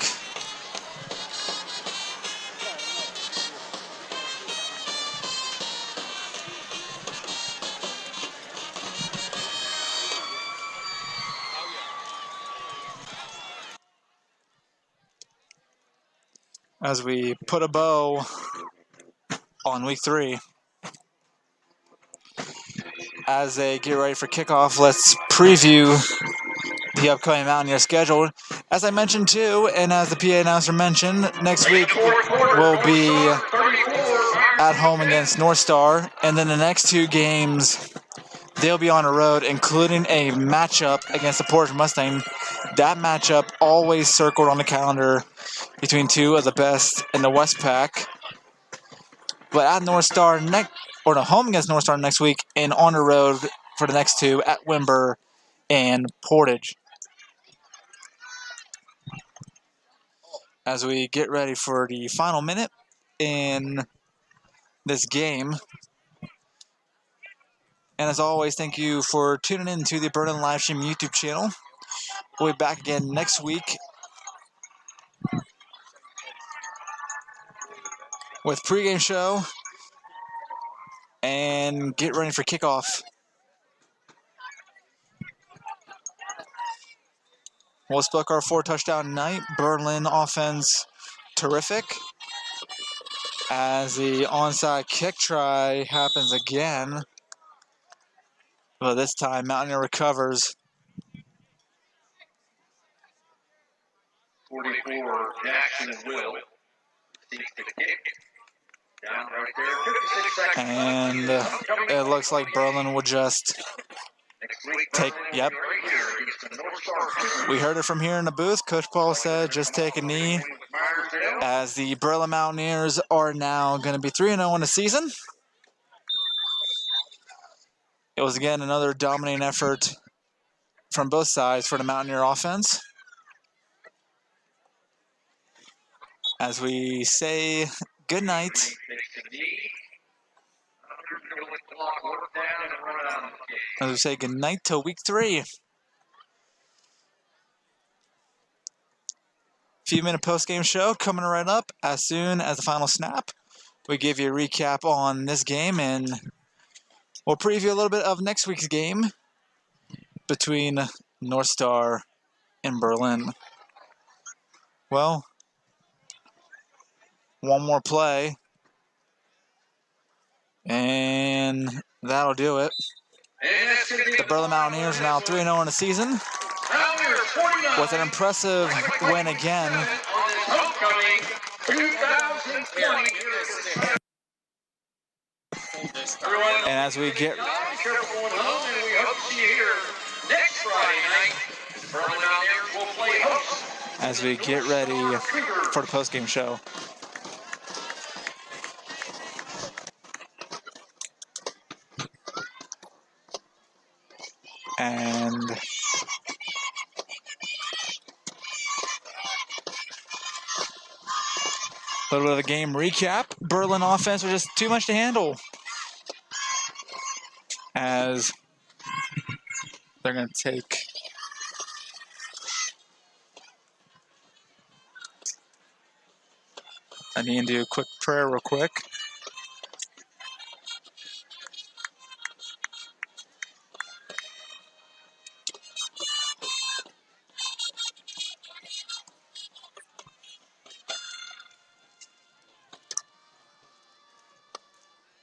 As we put a bow on week 3. As they get ready for kickoff, let's preview the upcoming Mountaineer schedule. As I mentioned too, and as the PA announcer mentioned, next week will be at home against North Star, and then the next 2 games they'll be on the road, including a matchup against the Portage Mustang. That matchup always circled on the calendar between 2 of the best in the West Pack. But at North Star home against North Star next week, and on the road for the next 2 at Wimber and Portage. As we get ready for the final minute in this game, And as always, thank you for tuning in to the Berlin Livestream YouTube channel. We'll be back again next week with pregame show and get ready for kickoff. Wolfsburg, our 4-touchdown night. Berlin offense, terrific. As the onside kick try happens again. But this time, Mountaineer recovers. 44, Jackson Will. Seeks the kick. Down right there, 56 seconds. And it looks like Berlin will just take, yep. We heard it from here in the booth. Coach Paul said just take a knee, as the Berlin Mountaineers are now going to be 3-0 in the season. It was again another dominating effort from both sides for the Mountaineer offense. As we say good night. As we say good night till week 3. Few-minute post-game show coming right up. As soon as the final snap, we give you a recap on this game, and we'll preview a little bit of next week's game between North Star and Berlin. Well, one more play, and that'll do it. The Berlin Mountaineers are now 3-0 in the season, with an impressive win again. And as we get ready for the post-game show. And a little bit of a game recap. Berlin offense was just too much to handle, as they're going to take I need to do a quick prayer real quick.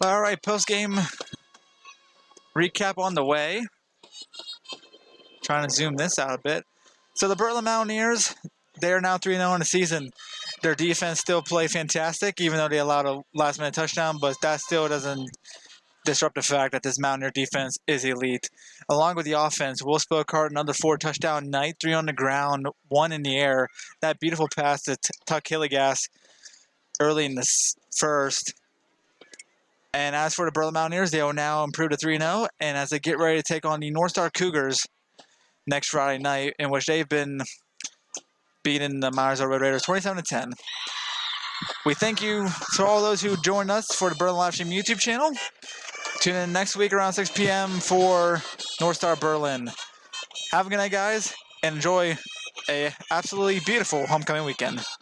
All right, post-game recap on the way. Trying to zoom this out a bit. So the Berlin Mountaineers, they are now 3-0 in the season. Their defense still play fantastic, even though they allowed a last-minute touchdown, but that still doesn't disrupt the fact that this Mountaineer defense is elite. Along with the offense, Will Spilkart, another 4-touchdown night, 3 on the ground, 1 in the air. That beautiful pass to Tuck Hilligas early in the first. And as for the Berlin Mountaineers, they will now improve to 3-0, and as they get ready to take on the North Star Cougars next Friday night, in which they've been beating the Myersville Red Raiders 27-10. We thank you to all those who joined us for the Berlin Livestream YouTube channel. Tune in next week around 6 p.m. for North Star Berlin. Have a good night, guys, and enjoy a absolutely beautiful homecoming weekend.